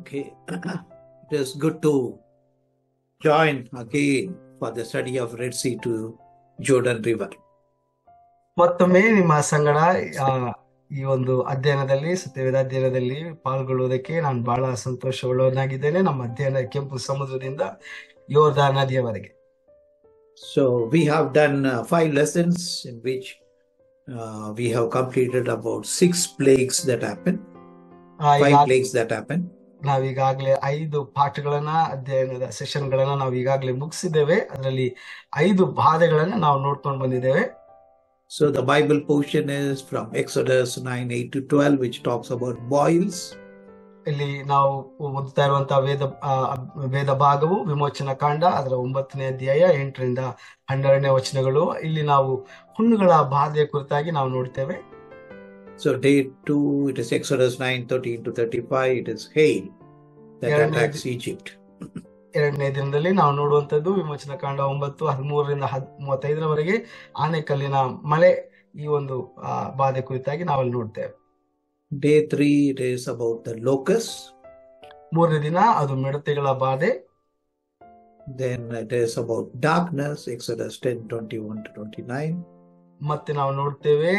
Okay, it is good to join again for the study of Red Sea to Jordan River. ಮತ್ತೊಮ್ಮೆ ನಿಮ್ಮ ಸಂಗಡ ಆ, ಈ ಒಂದು ಅಧ್ಯಯನದಲ್ಲಿ ಸತ್ಯವೇದ ಅಧ್ಯಯನದಲ್ಲಿ ಪಾಲ್ಗೊಳ್ಳುವುದಕ್ಕೆ ನಾನು ಬಹಳ ಸಂತೋಷವುಳ್ಳವನಾಗಿದ್ದೇನೆ. ನಮ್ಮ ಅಧ್ಯಯನ ಕೆಂಪು ಸಮುದ್ರದಿಂದ ಯೋರ್ದಾನ್ ನದಿಯವರೆಗೆ. So we have done 5 lessons in which we have completed about 6 plagues that happen. ಆ, 5 ಈಗಾಗ್- plagues that happen. ನಾವೀಗಾಗ್ಲೇ 5 ಪಾಠಗಳನ್ನ ಅಧ್ಯಯನದ ಸೆಷನ್ಗಳನ್ನ ನಾವು ಈಗಾಗಲೇ ಮುಗಿಸಿದ್ದೇವೆ. ಅದರಲ್ಲಿ 5 ಬಾಧೆಗಳನ್ನ ನಾವು ನೋಡ್ಕೊಂಡು ಬಂದಿದ್ದೇವೆ. So the Bible portion is from Exodus 9:8 to 12, which talks about boils. ಇಲ್ಲಿ ನಾವು ಓದುತ್ತಾ ಇರುವಂತಹ ವೇದ ಭಾಗವು ವಿಮೋಚನಾ ಕಾಂಡ ಅದರ 9ನೇ ಅಧ್ಯಾಯ 8ರಿಂದ 12ನೇ ವಚನಗಳು. ಇಲ್ಲಿ ನಾವು ಹುಣ್ಣುಗಳ ಬಾಧೆಯ ಕುರಿತಾಗಿ ನಾವು ನೋಡ್ತೇವೆ. So day 2, it is Exodus 9:13 to 35. It is hail that ಎರಡನೇ attacks Egypt. ಎರಡನೇ ದಿನದಲ್ಲಿ ನಾವು ನೋಡುವಂತದ್ದು ವಿಮೋಚನಾ ಕಾಂಡ 9:13ರಿಂದ 35ರವರೆಗೆ ಆನೆಕಲ್ಲಿನ ಮಳೆ, ಈ ಒಂದು ಬಾಧೆ ಕುರಿತಾಗಿ ನಾವಲ್ಲಿ ನೋಡ್ತೇವೆ. Day 3, it is about the locusts. ಮೂರನೇ ದಿನ ಅದು ಮಿಡತೆಗಳ ಬಾಧೆ. Then it is about darkness, Exodus 10:21 to 29. ಮತ್ತೆ ನಾವು ನೋಡ್ತೇವೆ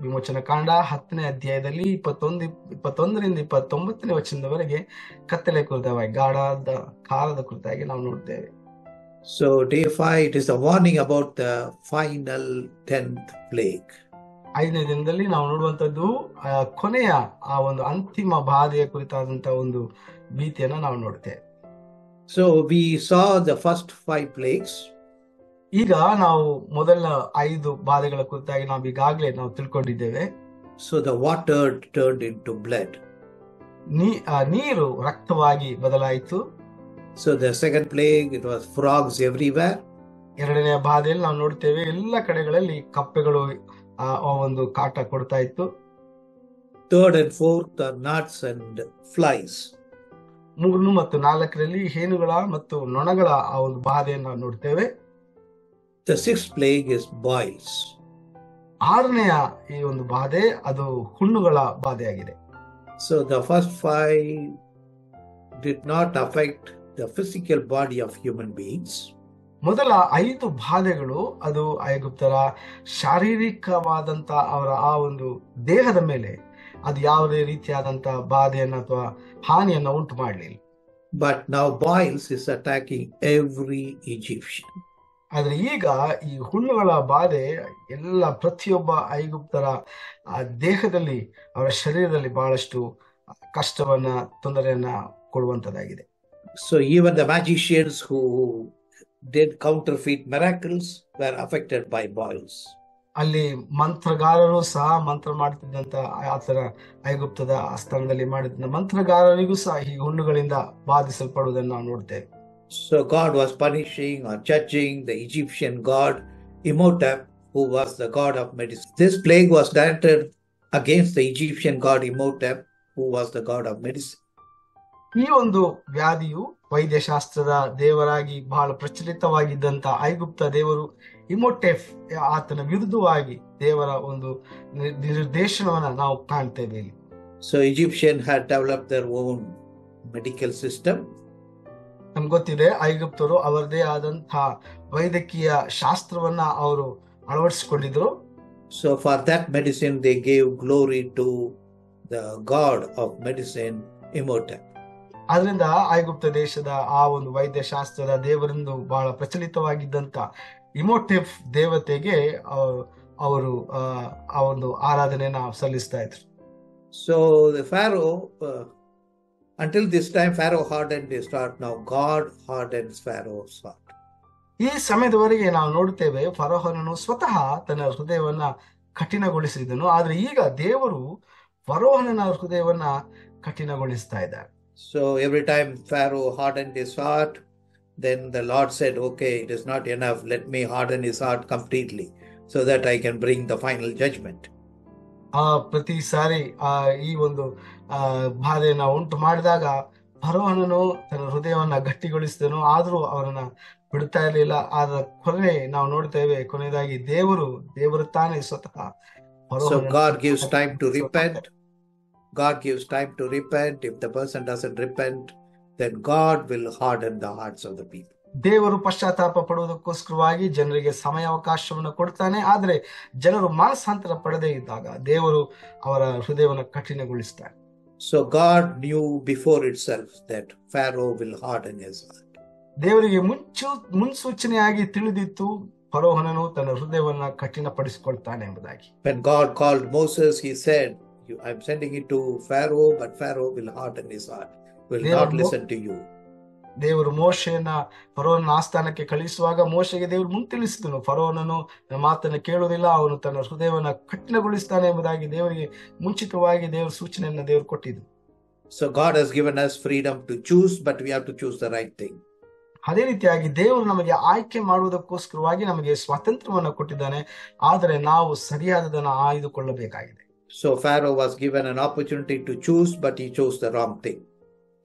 ವಿಮೋಚನಾ ಕಾಂಡ 10ನೇ ಅಧ್ಯಾಯದಲ್ಲಿ 21ರಿಂದ 29ನೇ ವಚನದವರೆಗೆ ಕತ್ತಲೆ ಕುರಿತವಾಗಿ ಗಾಢದ ಕಾಲದ ಕುರಿತಾಗಿ ನಾವು ನೋಡ್ತೇವೆ. So day 5, it is a warning about the final 10th plague. 5ನೇ ದಿನದಲ್ಲಿ ನಾವು ನೋಡುವಂತದ್ದು ಕೊನೆಯ ಆ ಒಂದು ಅಂತಿಮ ಬಾಧೆಯ ಕುರಿತಾದಂತಹ ಒಂದು ಭೀತಿಯನ್ನ ನಾವು ನೋಡ್ತೇವೆ. So we saw the first 5 plagues. ಈಗ ನಾವು ಮೊದಲ 5 ಬಾಧೆಗಳ ಕುರಿತಾಗಿ ನಾವು ಈಗಾಗಲೇ ನಾವು ತಿಳ್ಕೊಂಡಿದ್ದೇವೆ. So the water turned into blood. ನೀರು ರಕ್ತವಾಗಿ ಬದಲಾಯಿತು. So the second plague, it was frogs everywhere. ಎರಡನೆಯ ಬಾಧೆಯಲ್ಲಿ ನಾವು ನೋಡ್ತೇವೆ ಎಲ್ಲ ಕಡೆಗಳಲ್ಲಿ ಕಪ್ಪೆಗಳು ಆ ಒಂದು ಕಾಟ ಕೊಡ್ತಾ ಇತ್ತು. Third and fourth are gnats and flies. 3 ಮತ್ತು 4ರಲ್ಲಿ ಹೇನುಗಳ ಮತ್ತು ನೊಣಗಳ ಆ ಒಂದು ಬಾಧೆಯನ್ನು ನಾವು ನೋಡ್ತೇವೆ. The sixth plague is boils. 6ನೆಯ ಈ ಒಂದು ಬಾಧೆ ಅದು ಹುಣ್ಣುಗಳ ಬಾಧೆಯಾಗಿದೆ. So the first 5 did not affect the physical body of human beings. ಮೊದಲ 5 ಬಾಧೆಗಳು ಅದು ಐಗುಪ್ತರ ಶಾರೀರಿಕವಾದಂತ ಅವರ ಆ ಒಂದು ದೇಹದ ಮೇಲೆ ಅದು ಯಾವುದೇ ರೀತಿಯಾದಂತ ಬಾಧೆಯನ್ನು ಅಥವಾ ಹಾನಿಯನ್ನ ಉಂಟು ಮಾಡಲಿಲ್ಲ. But now boils is attacking every Egyptian. ಆದ್ರೆ ಈಗ ಈ ಹುಣ್ಣುಗಳ ಬಾಧೆ ಎಲ್ಲ ಪ್ರತಿಯೊಬ್ಬ ಐಗುಪ್ತರ ದೇಹದಲ್ಲಿ ಅವರ ಶರೀರದಲ್ಲಿ ಬಹಳಷ್ಟು ಕಷ್ಟವನ್ನ ತೊಂದರೆಯನ್ನ ಕೊಡುವಂತದ್ದಾಗಿದೆ. So even the magicians who did counterfeit miracles were affected by boils. ಅಲ್ಲಿ ಮಂತ್ರಗಾರರು ಸಹ ಮಂತ್ರ ಮಾಡ್ತಿದ್ದಂತ ಆತರ ಐಗುಪ್ತದ ಸ್ಥಾನದಲ್ಲಿ ಮಾಡಿದ್ದ ಮಂತ್ರಗಾರರಿಗೂ ಸಹ ಈ ಹುಣ್ಣುಗಳಿಂದ ಬಾಧಿಸಲ್ಪಡುವುದನ್ನು ನಾವು ನೋಡ್ತೇವೆ. So God was punishing or judging the Egyptian god Imhotep, who was the god of medicine. This plague was directed against the Egyptian god Imhotep, who was the god of medicine. ಈ ಒಂದು ವ್ಯಾಧಿಯು ವೈದ್ಯಶಾಸ್ತ್ರದ ದೇವರಾಗಿ ಬಹಳ ಪ್ರಚಲಿತವಾಗಿದ್ದಂತ ಐಗುಪ್ತ ದೇವರು ಇಮೋಟೆಫ್ ಆತನ ವಿರುದ್ಧವಾಗಿ ದೇವರ ಒಂದು ನಿರ್ದೇಶನವನ್ನ ನಾವು ಕಾಣ್ತೇವೆ ಇಲ್ಲಿ. So Egyptians had developed their own medical system. ನಮ್ಗೆ ಗೊತ್ತಿದೆ ಐಗುಪ್ತರು ಅವರದೇ ಆದಂತಹ ವೈದ್ಯಕೀಯ ಶಾಸ್ತ್ರವನ್ನ ಅವರು ಅಳವಡಿಸಿಕೊಂಡಿದ್ರು. So for that medicine they gave glory to the god of medicine, Imhotep. ಆದ್ರಿಂದ ಐಗುಪ್ತ ದೇಶದ ಆ ಒಂದು ವೈದ್ಯಶಾಸ್ತ್ರದ ದೇವರಿಂದ ಬಹಳ ಪ್ರಚಲಿತವಾಗಿದ್ದಂತ ಇಮೋಟೆಫ್ ದೇವತೆಗೆ ಅವರು ಆ ಒಂದು ಆರಾಧನೆಯನ್ನ ಸಲ್ಲಿಸ್ತಾ ಇದ್ರು. So the Pharaoh, until this time, Pharaoh hardened his heart. Now God hardens Pharaoh's heart. ಈ ಸಮಯದವರೆಗೆ ನಾವು ನೋಡ್ತೇವೆ ಫರೋಹನನು ಸ್ವತಃ ತನ್ನ ಹೃದಯವನ್ನ ಕಠಿಣಗೊಳಿಸಿದನು. ಆದ್ರೆ ಈಗ ದೇವರು ಫರೋಹನನ ಹೃದಯವನ್ನ ಕಠಿಣಗೊಳಿಸ್ತಾ ಇದ್ದಾರೆ. So every time Pharaoh hardened his heart, then the Lord said, okay, it is not enough. Let me harden his heart completely so that I can bring the final judgment. ಪ್ರತಿ ಸಾರಿ ಈ ಒಂದು ಬಾಧೆಯನ್ನ ಉಂಟು ಮಾಡಿದಾಗ ಫರೋಹನನು ತನ್ನ ಹೃದಯವನ್ನ ಗಟ್ಟಿಗೊಳಿಸಿದನು. ಆದ್ರೂ ಅವರನ್ನ ಬಿಡ್ತಾ ಇರಲಿಲ್ಲ. ಆದ ಕೊನೆ ನಾವು ನೋಡ್ತೇವೆ, ಕೊನೆಯದಾಗಿ ದೇವರು ತಾನೇ ಸ್ವತಃ So God gives time to repent. God gives time to repent. If the person doesn't repent, then God will harden the hearts of the people. ದೇವರು ಪಶ್ಚಾತ್ತಾಪ ಪಡುವುದಕ್ಕೋಸ್ಕರವಾಗಿ ಜನರಿಗೆ ಸಮಯಾವಕಾಶವನ್ನು ಕೊಡ್ತಾನೆ. ಆದ್ರೆ ಜನರು ಮಾನಸಾಂತರ ಪಡೆದೇ ಇದ್ದಾಗ ದೇವರು ಅವರ ಹೃದಯವನ್ನು ಕಠಿಣಗೊಳಿಸ್ತಾನೆ. So God knew before itself that Pharaoh will harden his heart. ದೇವರಿಗೆ ಮುನ್ಸೂಚನೆಯಾಗಿ ತಿಳಿದಿತ್ತು ಫರೋಹನನು ತನ್ನ ಹೃದಯವನ್ನ ಕಠಿಣಪಡಿಸಿಕೊಳ್ತಾನೆ ಎಂಬುದಾಗಿ. When God called Moses, he said, I'm sending it to Pharaoh, but Pharaoh will harden his heart, will not listen to you. ದೇವರು ಮೋಶೆಯನ್ನ ಫರೋಹನ ಆಸ್ಥಾನಕ್ಕೆ ಕಳಿಸುವಾಗ ಮೋಶೆಗೆ ದೇವರು ಮುಂತಿಳಿಸಿದನು, ಫರೋಹನನು ಮಾತನ್ನು ಕೇಳುವುದಿಲ್ಲ, ಅವನು ತನ್ನ ಹೃದಯವನ್ನ ಕಠಿಣಗೊಳಿಸ್ತಾನೆ ಎಂಬುದಾಗಿ ದೇವರಿಗೆ ಮುಂಚಿತವಾಗಿ ದೇವರು ಸೂಚನೆಯನ್ನ ದೇವರು ಕೊಟ್ಟಿದ್ದು. So God has given us freedom to choose, but we have to choose the right thing. ಅದೇ ರೀತಿಯಾಗಿ ದೇವರು ನಮಗೆ ಆಯ್ಕೆ ಮಾಡುವುದಕ್ಕೋಸ್ಕರವಾಗಿ ನಮಗೆ ಸ್ವಾತಂತ್ರ್ಯವನ್ನು ಕೊಟ್ಟಿದ್ದಾನೆ, ಆದರೆ ನಾವು ಸರಿಯಾದದನ್ನು ಆಯ್ದುಕೊಳ್ಳಬೇಕಾಗಿದೆ. So Pharaoh was given an opportunity to choose, but he chose the wrong thing.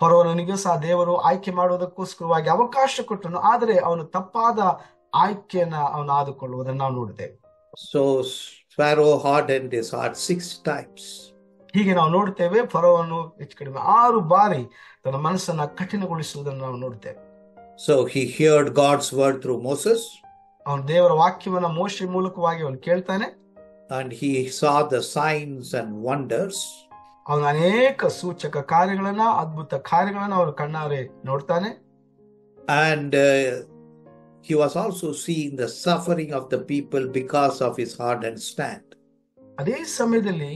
ಫರೋಹನಿಗೂ ಸಹ ದೇವರು ಆಯ್ಕೆ ಮಾಡುವುದಕ್ಕೋಸ್ಕರವಾಗಿ ಅವಕಾಶ ಕೊಟ್ಟನು, ಆದರೆ ಅವನು ತಪ್ಪಾದ ಆಯ್ಕೆಯನ್ನ ಅವನು ಆದುಕೊಳ್ಳುವುದನ್ನು ನಾವು ನೋಡುತ್ತೇವೆ. So Pharaoh hardened his heart 6 times. ಹೀಗೆ ನಾವು ನೋಡ್ತೇವೆ, ಫರೋಹನು ಹೆಚ್ಚು ಕಡಿಮೆ 6 ಬಾರಿ ತನ್ನ ಮನಸ್ಸನ್ನ ಕಠಿಣಗೊಳಿಸುವುದನ್ನು ನಾವು ನೋಡ್ತೇವೆ. So he heard God's word through Moses. ಅವನು ದೇವರ ವಾಕ್ಯವನ್ನ ಮೋಶೆ ಮೂಲಕವಾಗಿ ಅವನು ಕೇಳ್ತಾನೆ. And he saw the signs and wonders. ಅವನು ಅನೇಕ ಸೂಚಕ ಕಾರ್ಯಗಳನ್ನ, ಅದ್ಭುತ ಕಾರ್ಯಗಳನ್ನ ಅವನು ಕಣ್ಣಾರೆ ನೋಡ್ತಾನೆ. And he was also seeing the suffering of the people because of his hardened stand. ಅದೇ ಸಮಯದಲ್ಲಿ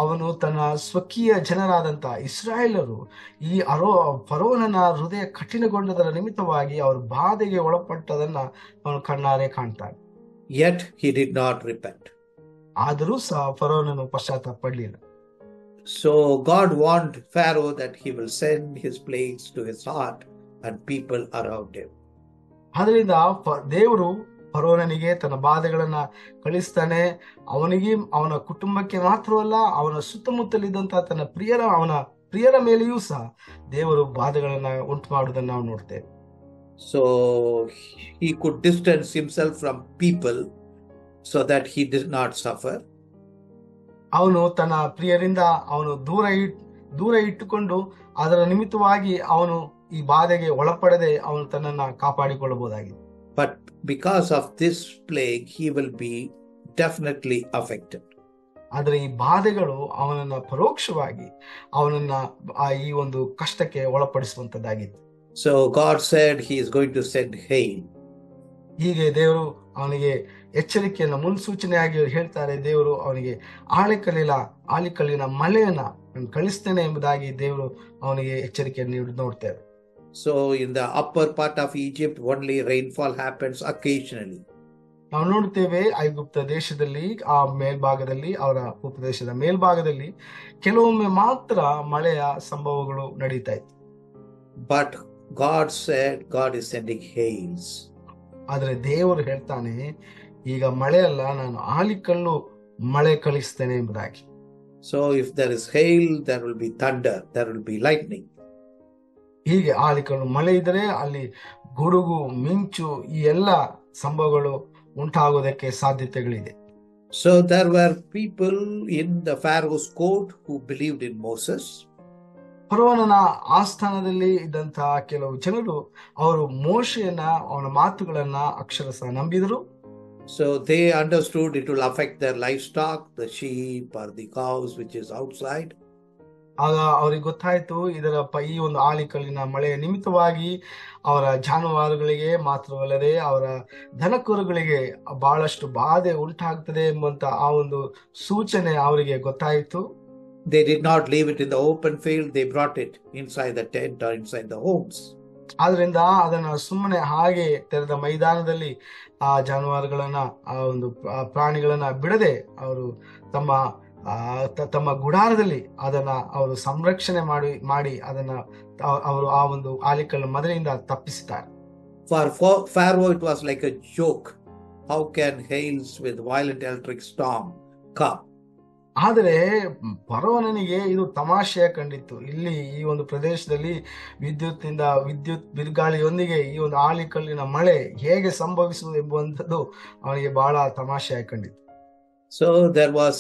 ಅವನು ತನ್ನ ಸ್ವಕೀಯ ಜನರಾದಂತ ಇಸ್ರಾಯೇಲರು ಈ ಫರೋಹನ ಹೃದಯ ಕಠಿಣಗೊಂಡದರ ನಿಮಿತ್ತವಾಗಿ ಅವರು ಬಾಧೆಗೆ ಒಳಪಟ್ಟದನ್ನ ಅವನು ಕಣ್ಣಾರೆ ಕಾಣ್ತಾನೆ. Yet he did not repent. ಆದರೂ ಸಹ ಫರೋಹನನು ಪಶ್ಚಾತ್ತಾಪ ಪಡಲಿಲ್ಲ. So God warned Pharaoh that he will send his plagues to his heart and people around him. ಆದ್ರಿಂದ ದೇವರು ಫರೋಹನಿಗೆ ತನ್ನ ಬಾಧೆಗಳನ್ನ ಕಳಿಸ್ತಾನೆ. ಅವನಿಗೆ, ಅವನ ಕುಟುಂಬಕ್ಕೆ ಮಾತ್ರವಲ್ಲ, ಅವನ ಸುತ್ತಮುತ್ತಲಿದ್ದಂತಹ ಅವನ ಪ್ರಿಯರ ಮೇಲೆಯೂ ಸಹ ದೇವರು ಬಾಧೆಗಳನ್ನ ಉಂಟು ಮಾಡುವುದನ್ನು ನಾವು ನೋಡ್ತೇವೆ. So he could distance himself from people so that he did not suffer. ಅವನು ತನ್ನ ಪ್ರಿಯರಿಂದ ಅವನು ದೂರ ಇಟ್ಟುಕೊಂಡು ಅದರ ನಿಮಿತ್ತವಾಗಿ ಅವನು ಈ ಬಾಧೆಗೆ ಒಳಪಡದೆ ಅವನು ತನ್ನನ್ನ ಕಾಪಾಡಿಕೊಳ್ಳಬಹುದಾಗಿದೆ. But because of this plague, he will be definitely affected. ಆದರೆ ಈ ಬಾಧೆಗಳು ಅವನನ್ನ ಪರೋಕ್ಷವಾಗಿ ಅವನನ್ನ ಈ ಒಂದು ಕಷ್ಟಕ್ಕೆ ಒಳಪಡಿಸುವಂತದ್ದಾಗಿತ್ತು. So God said he is going to send hail. ಹೀಗೆ ದೇವರು ಅವನಿಗೆ ಎಚ್ಚರಿಕೆಯನ್ನ ಮುನ್ಸೂಚನೆಯಾಗಿ ಹೇಳ್ತಾರೆ. ದೇವರು ಅವನಿಗೆ ಆಲಿಕಲ್ಲಿನ ಮಳೆಯನ್ನ ಕಳಿಸ್ತೇನೆ ಎಂಬುದಾಗಿ ದೇವರು ಅವನಿಗೆ ಎಚ್ಚರಿಕೆಯನ್ನು ನೋಡ್ತೇವೆ. So in the upper part of Egypt, only rainfall happens occasionally. ನಾವು ನೋಡ್ತೇವೆ ಐಗುಪ್ತ ದೇಶದಲ್ಲಿ ಆ ಮೇಲ್ಭಾಗದಲ್ಲಿ, ಅವರ ಉಪದೇಶದ ಮೇಲ್ಭಾಗದಲ್ಲಿ ಕೆಲವೊಮ್ಮೆ ಮಾತ್ರ ಮಳೆಯ ಸಂಭವಗಳು ನಡೀತಾ ಇತ್ತು. But God said God is sending hails. ಆದ್ರೆ ದೇವರು ಹೇಳ್ತಾನೆ, ಈಗ ಮಳೆ ಅಲ್ಲ, ನಾನು ಆಲಿಕಲ್ಲು ಮಳೆ ಕಳಿಸ್ತೇನೆ ಎಂಬುದಾಗಿ. So if there is hail, there will be thunder, there will be lightning. ಹೀಗೆ ಆಲಿಕಲ್ಲು ಮಳೆ ಇದ್ರೆ ಅಲ್ಲಿ ಗುಡುಗು, ಮಿಂಚು, ಈ ಎಲ್ಲ ಸಂಭವಗಳು ಉಂಟಾಗೋದಕ್ಕೆ ಸಾಧ್ಯತೆಗಳಿದೆ. So there were people in the Pharaoh's court who believed in Moses. ಫರೋಹನ ಆಸ್ಥಾನದಲ್ಲಿ ಇದ್ದಂತಹ ಕೆಲವು ಜನರು ಅವರು ಮೋಶೆಯನ್ನ, ಅವನ ಮಾತುಗಳನ್ನ ಅಕ್ಷರಶಃ ನಂಬಿದರು. So they understood it will affect their livestock, the sheep or the cows which is outside. ಆಗ ಅವ್ರಿಗೆ ಗೊತ್ತಾಯ್ತು, ಈ ಒಂದು ಆಲಿಕಲ್ಲಿನ ಮಳೆಯ ನಿಮಿತ್ತವಾಗಿ ಅವರ ಜಾನುವಾರುಗಳಿಗೆ ಮಾತ್ರವಲ್ಲದೆ ಅವರ ದನಕರುಗಳಿಗೆ ಬಹಳಷ್ಟು ಬಾಧೆ ಉಂಟಾಗ್ತದೆ ಎಂಬಂತ ಆ ಒಂದು ಸೂಚನೆ ಅವರಿಗೆ ಗೊತ್ತಾಯಿತು. They did not leave it in the open field, they brought it inside the tent or inside the homes. ಆದ್ರಿಂದ ಅದನ್ನ ಸುಮ್ಮನೆ ಹಾಗೆ ತೆರೆದ ಮೈದಾನದಲ್ಲಿ ಆ ಜಾನುವಾರುಗಳನ್ನ, ಆ ಒಂದು ಪ್ರಾಣಿಗಳನ್ನ ಬಿಡದೆ ಅವರು ತಮ್ಮ ಗುಡಾರದಲ್ಲಿ ಅದನ್ನ ಅವರು ಸಂರಕ್ಷಣೆ ಮಾಡಿ ಅದನ್ನ ಅವರು ಆ ಒಂದು ಆಲಿಕಲ್ಲು ಮದಲಿಂದ ತಪ್ಪಿಸಿದ್ದಾರೆ. For Pharaoh it was like a joke. How can hails with violent electric storm come? ಆದರೆ ಫರೋಹನಿಗೆ ಇದು ತಮಾಷೆಯ ಕಂಡಿತ್ತು. ಇಲ್ಲಿ ಈ ಒಂದು ಪ್ರದೇಶದಲ್ಲಿ ವಿದ್ಯುತ್ ಬಿರುಗಾಳಿಯೊಂದಿಗೆ ಈ ಒಂದು ಆಲಿಕಲ್ಲಿನ ಮಳೆ ಹೇಗೆ ಸಂಭವಿಸುವುದು ಎಂಬುವಂಥದ್ದು ಅವನಿಗೆ ಬಹಳ ತಮಾಷೆಯಾಗಿ ಕಂಡಿತ್ತು. So there was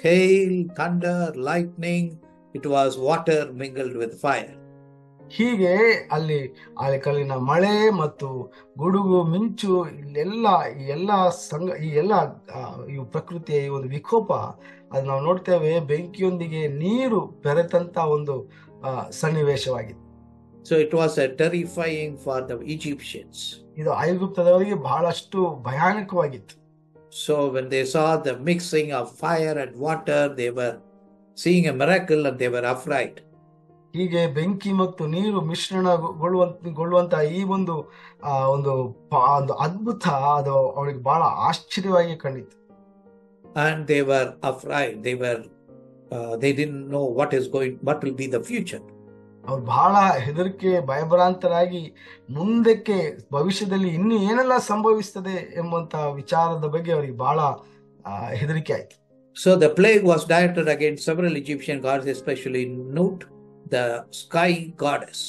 hail, thunder, lightning. It was water mingled with fire. ಹೀಗೆ ಅಲ್ಲಿ ಆಲಿಕಲ್ಲಿನ ಮಳೆ ಮತ್ತು ಗುಡುಗು ಮಿಂಚು ಈ ಎಲ್ಲ ಈ ಪ್ರಕೃತಿಯ ಈ ಒಂದು ವಿಕೋಪ ಅದು ನಾವು ನೋಡ್ತೇವೆ. ಬೆಂಕಿಯೊಂದಿಗೆ ನೀರು ಬೆರೆತಂತ ಒಂದು ಸನ್ನಿವೇಶವಾಗಿದೆ. So it was a terrifying for the Egyptians. ಇದು ಐಗುಪ್ತದವರಿಗೆ ಬಹಳಷ್ಟು ಭಯಾನಕವಾಗಿತ್ತು. So when they saw the mixing of fire and water, they were seeing a miracle and they were afraid. ಹೀಗೆ ಬೆಂಕಿ ಮತ್ತು ನೀರು ಮಿಶ್ರಣಗೊಳ್ಳುವಂತ ಈ ಒಂದು ಅದ್ಭುತ ಅದು ಅವರಿಗೆ ಬಹಳ ಆಶ್ಚರ್ಯವಾಗಿ ಕಂಡಿತು. And they were afraid. They didn't know what will be the future. ಅವ್ರು ಬಹಳ ಹೆದರಿಕೆ ಭಯಭ್ರಾಂತರಾಗಿ ಮುಂದಕ್ಕೆ ಭವಿಷ್ಯದಲ್ಲಿ ಇನ್ನು ಏನೆಲ್ಲ ಸಂಭವಿಸ್ತದೆ ಎಂಬಂತ ವಿಚಾರದ ಬಗ್ಗೆ ಅವರಿಗೆ ಬಹಳ ಹೆದರಿಕೆ ಆಯ್ತು. So the plague was directed against several Egyptian gods, especially Nut, the sky goddess.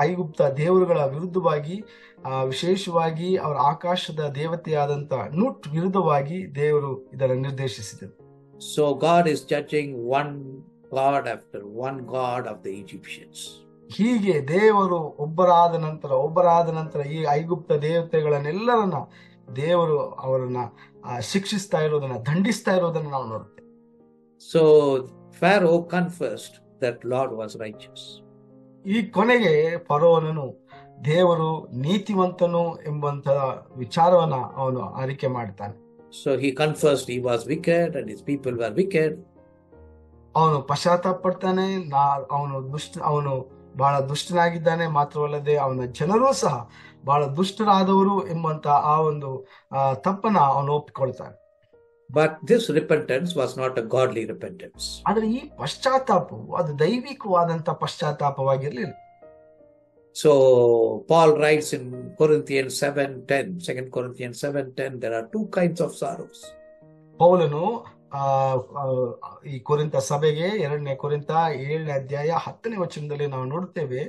ಐಗುಪ್ತ ದೇವರುಗಳ ವಿರುದ್ಧವಾಗಿ, ವಿಶೇಷವಾಗಿ ಅವರ ಆಕಾಶದ ದೇವತೆಯಾದಂತ ನುಟ್ ವಿರುದ್ಧವಾಗಿ ದೇವರು ಇದನ್ನು ನಿರ್ದೇಶಿಸಿದರು. So God is judging one god after one god of the Egyptians. ಹೀಗೆ ದೇವರು ಒಬ್ಬರಾದ ನಂತರ ಈ ಐಗುಪ್ತ ದೇವತೆಗಳನ್ನೆಲ್ಲರನ್ನ ದೇವರು ಅವರನ್ನ ಶಿಕ್ಷಿಸ್ತಾ ಇರೋದನ್ನ, ದಂಡಿಸ್ತಾ ಇರೋದನ್ನ ನಾವು ನೋಡ್ತೇವೆ. So Pharaoh confessed that Lord was righteous. ಈ ಕೊನೆಗೆ ಫರೋಹನು ದೇವರು ನೀತಿವಂತನು ಎಂಬಂತ ವಿಚಾರವನ್ನ ಅವನು ಅರಿಕೆ ಮಾಡ್ತಾನೆ. So he confessed he was wicked and his people were wicked. ಅವನು ಪಶ್ಚಾತ್ತಾಪ ಪಡ್ತಾನೆ. ಅವನು ಬಹಳ ದುಷ್ಟನಾಗಿದ್ದಾನೆ, ಮಾತ್ರವಲ್ಲದೆ ಅವನ ಜನರು ಸಹ ಬಹಳ ದುಷ್ಟರಾದವರು ಎಂಬಂತ ಆ ಒಂದು ತಪ್ಪನ್ನ ಅವನು ಒಪ್ಪಿಕೊಳ್ತಾನೆ. But this repentance was not a godly repentance. ಆದ್ರೆ ಈ ಪಶ್ಚಾತ್ತಾಪವು ಅದು ದೈವಿಕವಾದಂತ ಪಶ್ಚಾತ್ತಾಪವಾಗಿರ್ಲಿಲ್ಲ. So Paul writes in Corinthians 7:10, 2 Corinthians 7:10, there are two kinds of sorrows. ಪೌಲನು ಈ ಕೊರಿಂಥ ಸಭೆಗೆ 2 ಕೊರಿಂಥ 7ನೇ ಅಧ್ಯಾಯ 10ನೇ ವಚನದಲ್ಲಿ ನಾವು ನೋಡ್ತೇವೆ,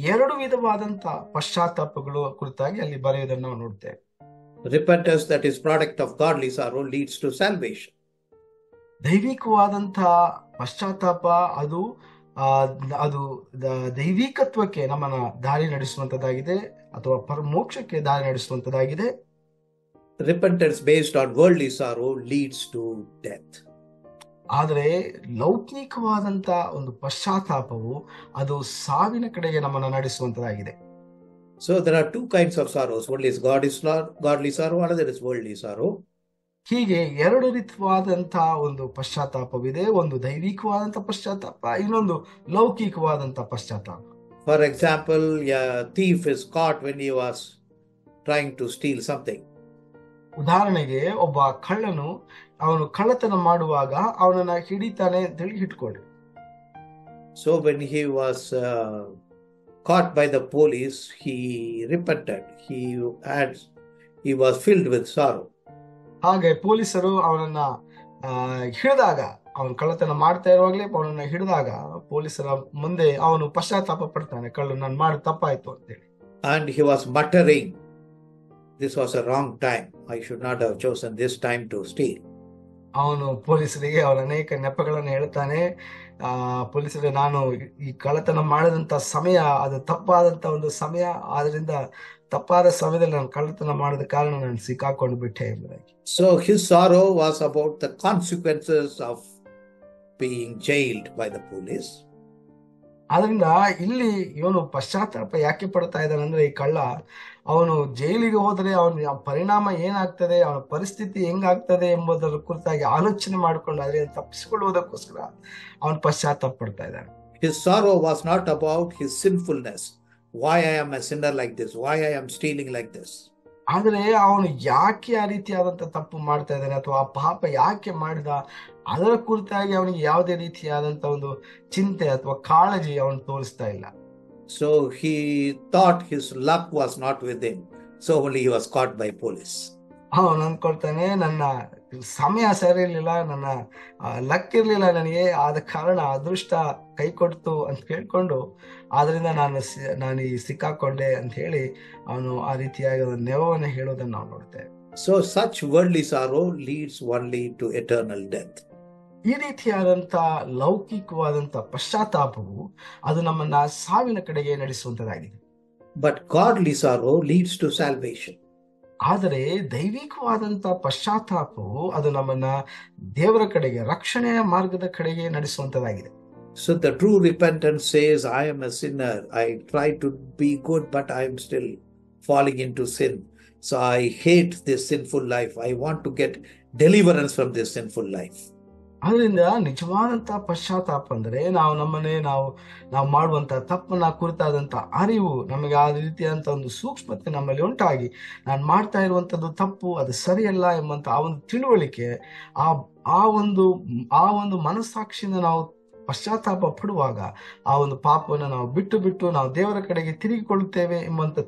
2 ವಿಧವಾದಂತ ಪಶ್ಚಾತ್ತಾಪಗಳು ಕುರಿತಾಗಿ ಅಲ್ಲಿ ಬರೆಯುವುದನ್ನು ನಾವು ನೋಡ್ತೇವೆ. Repentance that is product of godly sorrow leads to salvation. ದೈವಿಕವಾದಂತ ಪಶ್ಚಾತ್ತಾಪ ಅದು ದೈವಿಕತ್ವಕ್ಕೆ ನಮ್ಮನ್ನ ದಾರಿ ನಡೆಸುವಂತದ್ದಾಗಿದೆ, ಅಥವಾ ಮೋಕ್ಷಕ್ಕೆ ದಾರಿ ನಡೆಸುವಂತದ್ದಾಗಿದೆ. Repentance based on worldly sorrow leads to death. ಆದರೆ ಲೌಕಿಕವಾದಂತ ಒಂದು ಪಶ್ಚಾತ್ತಾಪವು ಅದು ಸಾವಿನ ಕಡೆಗೆ ನಮ್ಮನ್ನ ನಡೆಸುವಂತದ್ದಾಗಿದೆ. So there are two kinds of sorrows. One is godly sorrow, another is worldly sorrow. ಹೀಗೆ 2 ರೀತಿಯಾದಂತ ಒಂದು ಪಶ್ಚಾತ್ತಾಪವಿದೆ. ಒಂದು ದೈವಿಕವಾದಂತ ಪಶ್ಚಾತ್ತಾಪ, ಇನ್ನೊಂದು ಲೌಕಿಕವಾದಂತ ಪಶ್ಚಾತ್ತಾಪ. For example, a thief is caught when he was trying to steal something. ಉದಾಹರಣೆಗೆ ಒಬ್ಬ ಕಳ್ಳನು ಅವನು ಕಳ್ಳತನ ಮಾಡುವಾಗ ಅವನನ್ನ ಹಿಡಿತಾನೆ ಅಂತ ಹೇಳಿ ಇಟ್ಕೊಳ್ಳಿ. So when he was caught by the police, he repented. He was filled with sorrow. ಹಾಗೆ ಪೊಲೀಸರು ಅವನನ್ನ ಹಿಡಿದಾಗ, ಅವನು ಕಳ್ಳತನ ಮಾಡ್ತಾ ಇರುವಾಗಲೇ ಅವನನ್ನ ಹಿಡಿದಾಗ ಪೊಲೀಸರ ಮುಂದೆ ಅವನು ಪಶ್ಚಾತ್ತಾಪ ಪಡ್ತಾನೆ, ನಾನು ಮಾಡಿ ತಪ್ಪಾಯ್ತು ಅಂತೇಳಿ. And he was muttering, this was a wrong time. I should not have chosen this time to steal. ಅವನು ಪೊಲೀಸರಿಗೆ ಅವನ ಅನೇಕ ನೆಪಗಳನ್ನು ಹೇಳ್ತಾನೆ. ಪೊಲೀಸರಿಗೆ, ನಾನು ಈ ಕಳ್ಳತನ ಮಾಡಿದಂತ ಸಮಯ ಅದು ತಪ್ಪಾದಂತ ಒಂದು ಸಮಯ, ಆದ್ರಿಂದ ತಪ್ಪಾದ ಸಮಯದಲ್ಲಿ ನಾನು ಕಳ್ಳತನ ಮಾಡಿದ ಕಾರಣ ನಾನು ಸಿಕ್ಕಾಕೊಂಡು ಬಿಟ್ಟೆ ಎಂಬುದಾಗಿ. So his sorrow was about the consequences of being jailed by the police. ಆದ್ರಿಂದ ಇಲ್ಲಿ ಇವನು ಪಶ್ಚಾತ್ತಾಪ ಯಾಕೆ ಪಡ್ತಾ ಇದ್ದಾನಂದ್ರೆ, ಈ ಕಳ್ಳ ಅವನು ಜೈಲಿಗೆ ಹೋದ್ರೆ ಅವನ ಪರಿಣಾಮ ಏನಾಗ್ತದೆ, ಅವನ ಪರಿಸ್ಥಿತಿ ಹೆಂಗಾಗ್ತದೆ ಎಂಬುದರ ಕುರಿತಾಗಿ ಆಲೋಚನೆ ಮಾಡಿಕೊಂಡು ಅದರಿಂದ ತಪ್ಪಿಸಿಕೊಳ್ಳುವುದಕ್ಕೋಸ್ಕರ ಅವನು ಪಶ್ಚಾತ್ತಾಪ ಪಡ್ತಾ ಇದ್ದಾನೆ. His sorrow was not about his sinfulness. Why I am a sinner like this? Why I am stealing like this? ಆದರೆ ಅವನು ಯಾಕೆ ಆ ರೀತಿಯಾದಂತ ತಪ್ಪು ಮಾಡ್ತಾ ಇದ್ದಾನೆ, ಅಥವಾ ಆ ಪಾಪ ಯಾಕೆ ಮಾಡಿದ, ಅದರ ಕುರಿತಾಗಿ ಅವನಿಗೆ ಯಾವುದೇ ರೀತಿಯಾದಂತ ಒಂದು ಚಿಂತೆ ಅಥವಾ ಕಾಳಜಿ ಅವನು ತೋರಿಸ್ತಾ ಇಲ್ಲ. So he thought his luck was not with him. So only he was caught by police. ಅವನು ಅಂದ್ಕೊಳ್ತಾನೆ, ನನ್ನ ಸಮಯ ಸರಿ ಇರ್ಲಿಲ್ಲ, ನನ್ನ ಲಕ್ ಇರ್ಲಿಲ್ಲ ನನಗೆ, ಆದ ಕಾರಣ ಅದೃಷ್ಟ ಕೈ ಕೊಡ್ತು ಅಂತ ಕೇಳ್ಕೊಂಡು ಆದ್ರಿಂದ ನಾನು ಈ ಸಿಕ್ಕಾಕೊಂಡೆ ಅಂತ ಹೇಳಿ ಅವನು ಆ ರೀತಿಯಾಗಿ ನೆವವನ್ನು ಹೇಳೋದನ್ನ ನಾವು ನೋಡ್ತೇವೆ. So such worldly sorrow leads only to eternal death. ಈ ರೀತಿಯಾದಂತ ಲೌಕಿಕವಾದಂತ ಪಶ್ಚಾತ್ತಾಪವು ಅದು ನಮ್ಮನ್ನ ಸಾವಿನ ಕಡೆಗೆ ನಡೆಸುವಂತದಾಗಿದೆ. But godly sorrow leads to salvation. ಆದರೆ ದೈವಿಕವಾದಂತ ಪಶ್ಚಾತ್ತಾಪವು ಅದು ನಮ್ಮನ್ನ ದೇವರ ಕಡೆಗೆ, ರಕ್ಷಣೆಯ ಮಾರ್ಗದ ಕಡೆಗೆ ನಡೆಸುವಂತದಾಗಿದೆ. So the true repentance says, I am a sinner. I try to be good, but I am still falling into sin. So I hate this sinful life. I want to get deliverance from this sinful life. ಅದರಿಂದ ನಿಜವಾದಂತ ಪಶ್ಚಾತ್ತಾಪ ಅಂದ್ರೆ ನಾವು ಮಾಡುವಂತ ತಪ್ಪನ್ನ ಕುರಿತಾದಂತ ಅರಿವು, ನಮಗೆ ಆ ರೀತಿಯಾದಂತ ಒಂದು ಸೂಕ್ಷ್ಮತೆ ನಮ್ಮಲ್ಲಿ ಉಂಟಾಗಿ, ನಾನು ಮಾಡ್ತಾ ಇರುವಂತದ್ದು ತಪ್ಪು, ಅದು ಸರಿಯಲ್ಲ ಎಂಬಂತ ಆ ಒಂದು ತಿಳುವಳಿಕೆ, ಆ ಒಂದು ಮನಸ್ಸಾಕ್ಷಿಯಿಂದ ನಾವು ಪಶ್ಚಾತ್ತಾಪ ಪಡುವಾಗ ಆ ಒಂದು ಪಾಪವನ್ನು ನಾವು ಬಿಟ್ಟು ನಾವು ದೇವರ ಕಡೆಗೆ ತಿರುಗಿಕೊಳ್ಳುತ್ತೇವೆ ಎಂಬಂತ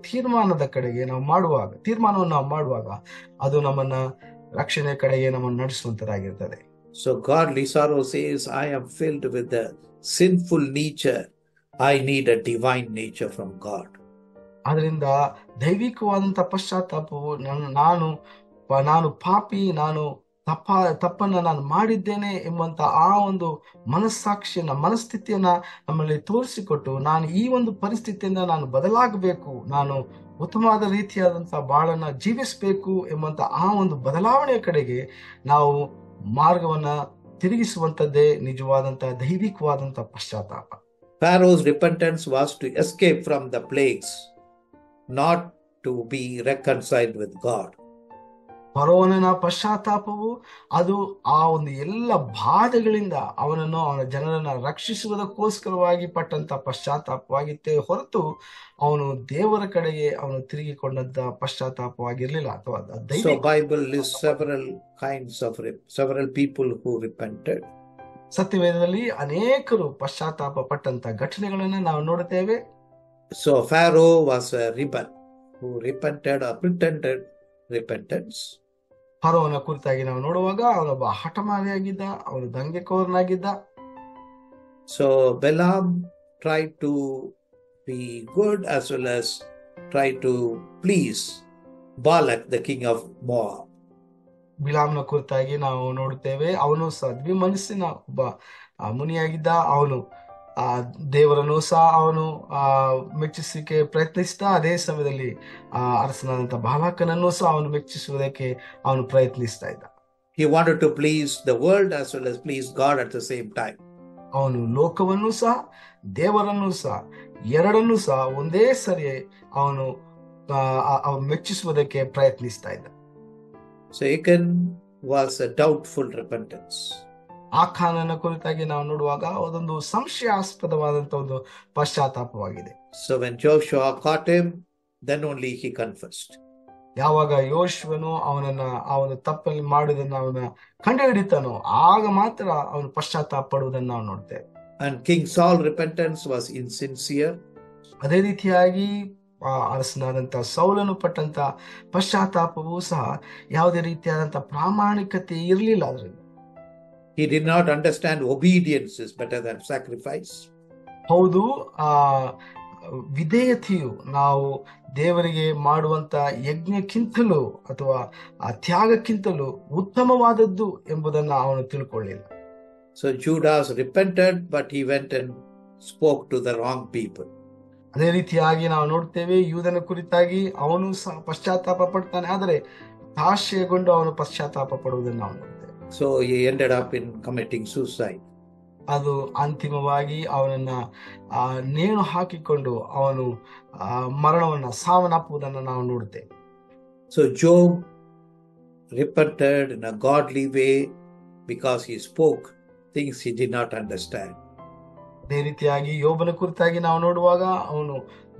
ತೀರ್ಮಾನವನ್ನು ನಾವು ಮಾಡುವಾಗ ಅದು ನಮ್ಮನ್ನ ರಕ್ಷಣೆ ಕಡೆಗೆ ನಮ್ಮನ್ನು ನಡೆಸುವಂತದಾಗಿರ್ತದೆ. So godly sorrow says, I am filled with the sinful nature. I need a divine nature from God. ಅದರಿಂದ ದೈವಿಕವಾದಂತ ಪಶ್ಚಾತ್ತಾಪವು ನಾನು ಪಾಪಿ, ತಪ್ಪನ್ನ ನಾನು ಮಾಡಿದ್ದೇನೆ ಎಂಬಂತ ಆ ಒಂದು ಮನಸ್ಥಿತಿಯನ್ನ ನಮ್ಮಲ್ಲಿ ತೋರಿಸಿಕೊಟ್ಟು, ನಾನು ಈ ಒಂದು ಪರಿಸ್ಥಿತಿಯಿಂದ ನಾನು ಬದಲಾಗಬೇಕು, ನಾನು ಉತ್ತಮವಾದ ರೀತಿಯಾದಂತಹ ಬಾಳನ್ನ ಜೀವಿಸಬೇಕು ಎಂಬಂತ ಆ ಒಂದು ಬದಲಾವಣೆಯ ಕಡೆಗೆ ನಾವು ಮಾರ್ಗವನ್ನ ತಿರುಗಿಸುವಂತದ್ದೇ ನಿಜವಾದಂತಹ ದೈವಿಕವಾದಂತಹ ಪಶ್ಚಾತ್ತಾಪ. Pharaoh's repentance was to escape from the plagues, not to be reconciled with God. ಫರೋವನ ಪಶ್ಚಾತ್ತಾಪವು ಅದು ಆ ಒಂದು ಎಲ್ಲ ಬಾಧೆಗಳಿಂದ ಅವನ ಜನರನ್ನ ರಕ್ಷಿಸುವುದಕ್ಕೋಸ್ಕರವಾಗಿ ಪಟ್ಟಂತ ಪಶ್ಚಾತ್ತಾಪವಾಗಿತ್ತೇ ಹೊರತು ಅವನು ದೇವರ ಕಡೆಗೆ ಅವನು ತಿರುಗಿಕೊಂಡಂತ ಪಶ್ಚಾತ್ತಾಪವಾಗಿರ್ಲಿಲ್ಲ. ಅಥವಾ So Bible lists several people who repented. ಸತ್ಯವೇದದಲ್ಲಿ ಅನೇಕರು ಪಶ್ಚಾತ್ತಾಪ ಪಟ್ಟಂತ ಘಟನೆಗಳನ್ನ ನಾವು ನೋಡುತ್ತೇವೆ. So Pharaoh was a rebel who repented or pretended repentance. ಫರೋವನ ಕುರಿತಾಗಿ ನಾವು ನೋಡುವಾಗ ಅವನೊಬ್ಬ ಹಠಮಾರಿಯಾಗಿದ್ದ, ಅವನು ದಂಗೆಕೋರನಾಗಿದ್ದ. So Balaam tried to be good as well as try to please Balak, the king of Moab. ಬಿಲಾಮ್ನ ಕುರಿತಾಗಿ ನಾವು ನೋಡುತ್ತೇವೆ, ಅವನು ಸದ್ವಿಮನಸ್ಸಿನ ಒಬ್ಬ ಮುನಿಯಾಗಿದ್ದ. ಅವನು ದೇವರನ್ನು ಸಹ ಅವನು ಮೆಚ್ಚಿಸಲಿಕ್ಕೆ ಪ್ರಯತ್ನಿಸಿದ. ಅದೇ ಸಮಯದಲ್ಲಿ ಅರಸನಾದಂತ ಬಾಲಾಕನನ್ನು ಸಹ ಅವನು ಮೆಚ್ಚಿಸುವುದಕ್ಕೆ ಅವನು ಪ್ರಯತ್ನಿಸ್ತಾ ಇದ್ದ. He wanted to please the world as well as please God at the same time. ಅವನು ಲೋಕವನ್ನು ಸಹ ದೇವರನ್ನು ಸಹ ಎರಡನ್ನೂ ಸಹ ಒಂದೇ ಸರಿ ಅವನು ಮೆಚ್ಚಿಸುವುದಕ್ಕೆ ಪ್ರಯತ್ನಿಸ್ತಾ ಇದ್ದ. So Achan was a doubtful repentance. ಆಖಾನನ ಕುರಿತಾಗಿ ನಾವು ನೋಡುವಾಗ ಅದೊಂದು ಸಂಶಯಾಸ್ಪದವಾದಂತ ಒಂದು ಪಶ್ಚಾತ್ತಾಪವಾಗಿದೆ. So when Joshua caught him, then only he confessed. ಯಾವಾಗ ಯೋಶುವನು ಅವನ ತಪ್ಪಲ್ಲಿ ಮಾಡುವುದನ್ನ ಅವನ ಕಂಡು ಹಿಡಿತಾನೋ ಆಗ ಮಾತ್ರ ಅವನು ಪಶ್ಚಾತ್ತಾಪ ಪಡುವುದನ್ನು ನಾವು ನೋಡ್ತೇವೆ. And King Saul's repentance was insincere. ಅದೇ ರೀತಿಯಾಗಿ ಅರಸನಾದಂತ ಸೌಲನು ಪಟ್ಟಂತ ಪಶ್ಚಾತ್ತಾಪವೂ ಸಹ ಯಾವುದೇ ರೀತಿಯಾದಂತ ಪ್ರಾಮಾಣಿಕತೆ ಇರಲಿಲ್ಲ. ಅದರಲ್ಲಿ He did not understand obedience is better than sacrifice. ಹೌದು, ವಿಧೇಯತೆಯು ನಾವು ದೇವರಿಗೆ ಮಾಡುವಂತ ಯಜ್ಞಕ್ಕಿಂತಲೂ ಅಥವಾ ತ್ಯಾಗಕ್ಕಿಂತಲೂ ಉತ್ತಮವಾದದ್ದು ಎಂಬುದನ್ನು ಅವನು ತಿಳ್ಕೊಳ್ಳಿಲ್ಲ. So Judas repented, but he went and spoke to the wrong people. ಅದೇ ರೀತಿಯಾಗಿ ನಾವು ನೋಡ್ತೇವೆ, ಯೂದನ ಕುರಿತಾಗಿ ಅವನು ಸಹ ಪಶ್ಚಾತ್ತಾಪ ಪಡ್ತಾನೆ, ಆದರೆ ಆಶಯಗೊಂಡು ಅವನು ಪಶ್ಚಾತ್ತಾಪ ಪಡುವುದನ್ನು ನಾವು ನೋಡ್ತೇವೆ. So he ended up in committing suicide. ಅದು ಅಂತಿಮವಾಗಿ ಅವನನ್ನ ನೇಣು ಹಾಕಿಕೊಂಡು ಅವನು ಸಾವನ್ನಪ್ಪುವುದನ್ನು ನಾವು ನೋಡ್ತೇವೆ. So Job repented in a godly way because he spoke things he did not understand. ಅದೇ ರೀತಿಯಾಗಿ ಯೋಬನ ಕುರಿತಾಗಿ ನಾವು ನೋಡುವಾಗ ಅವನು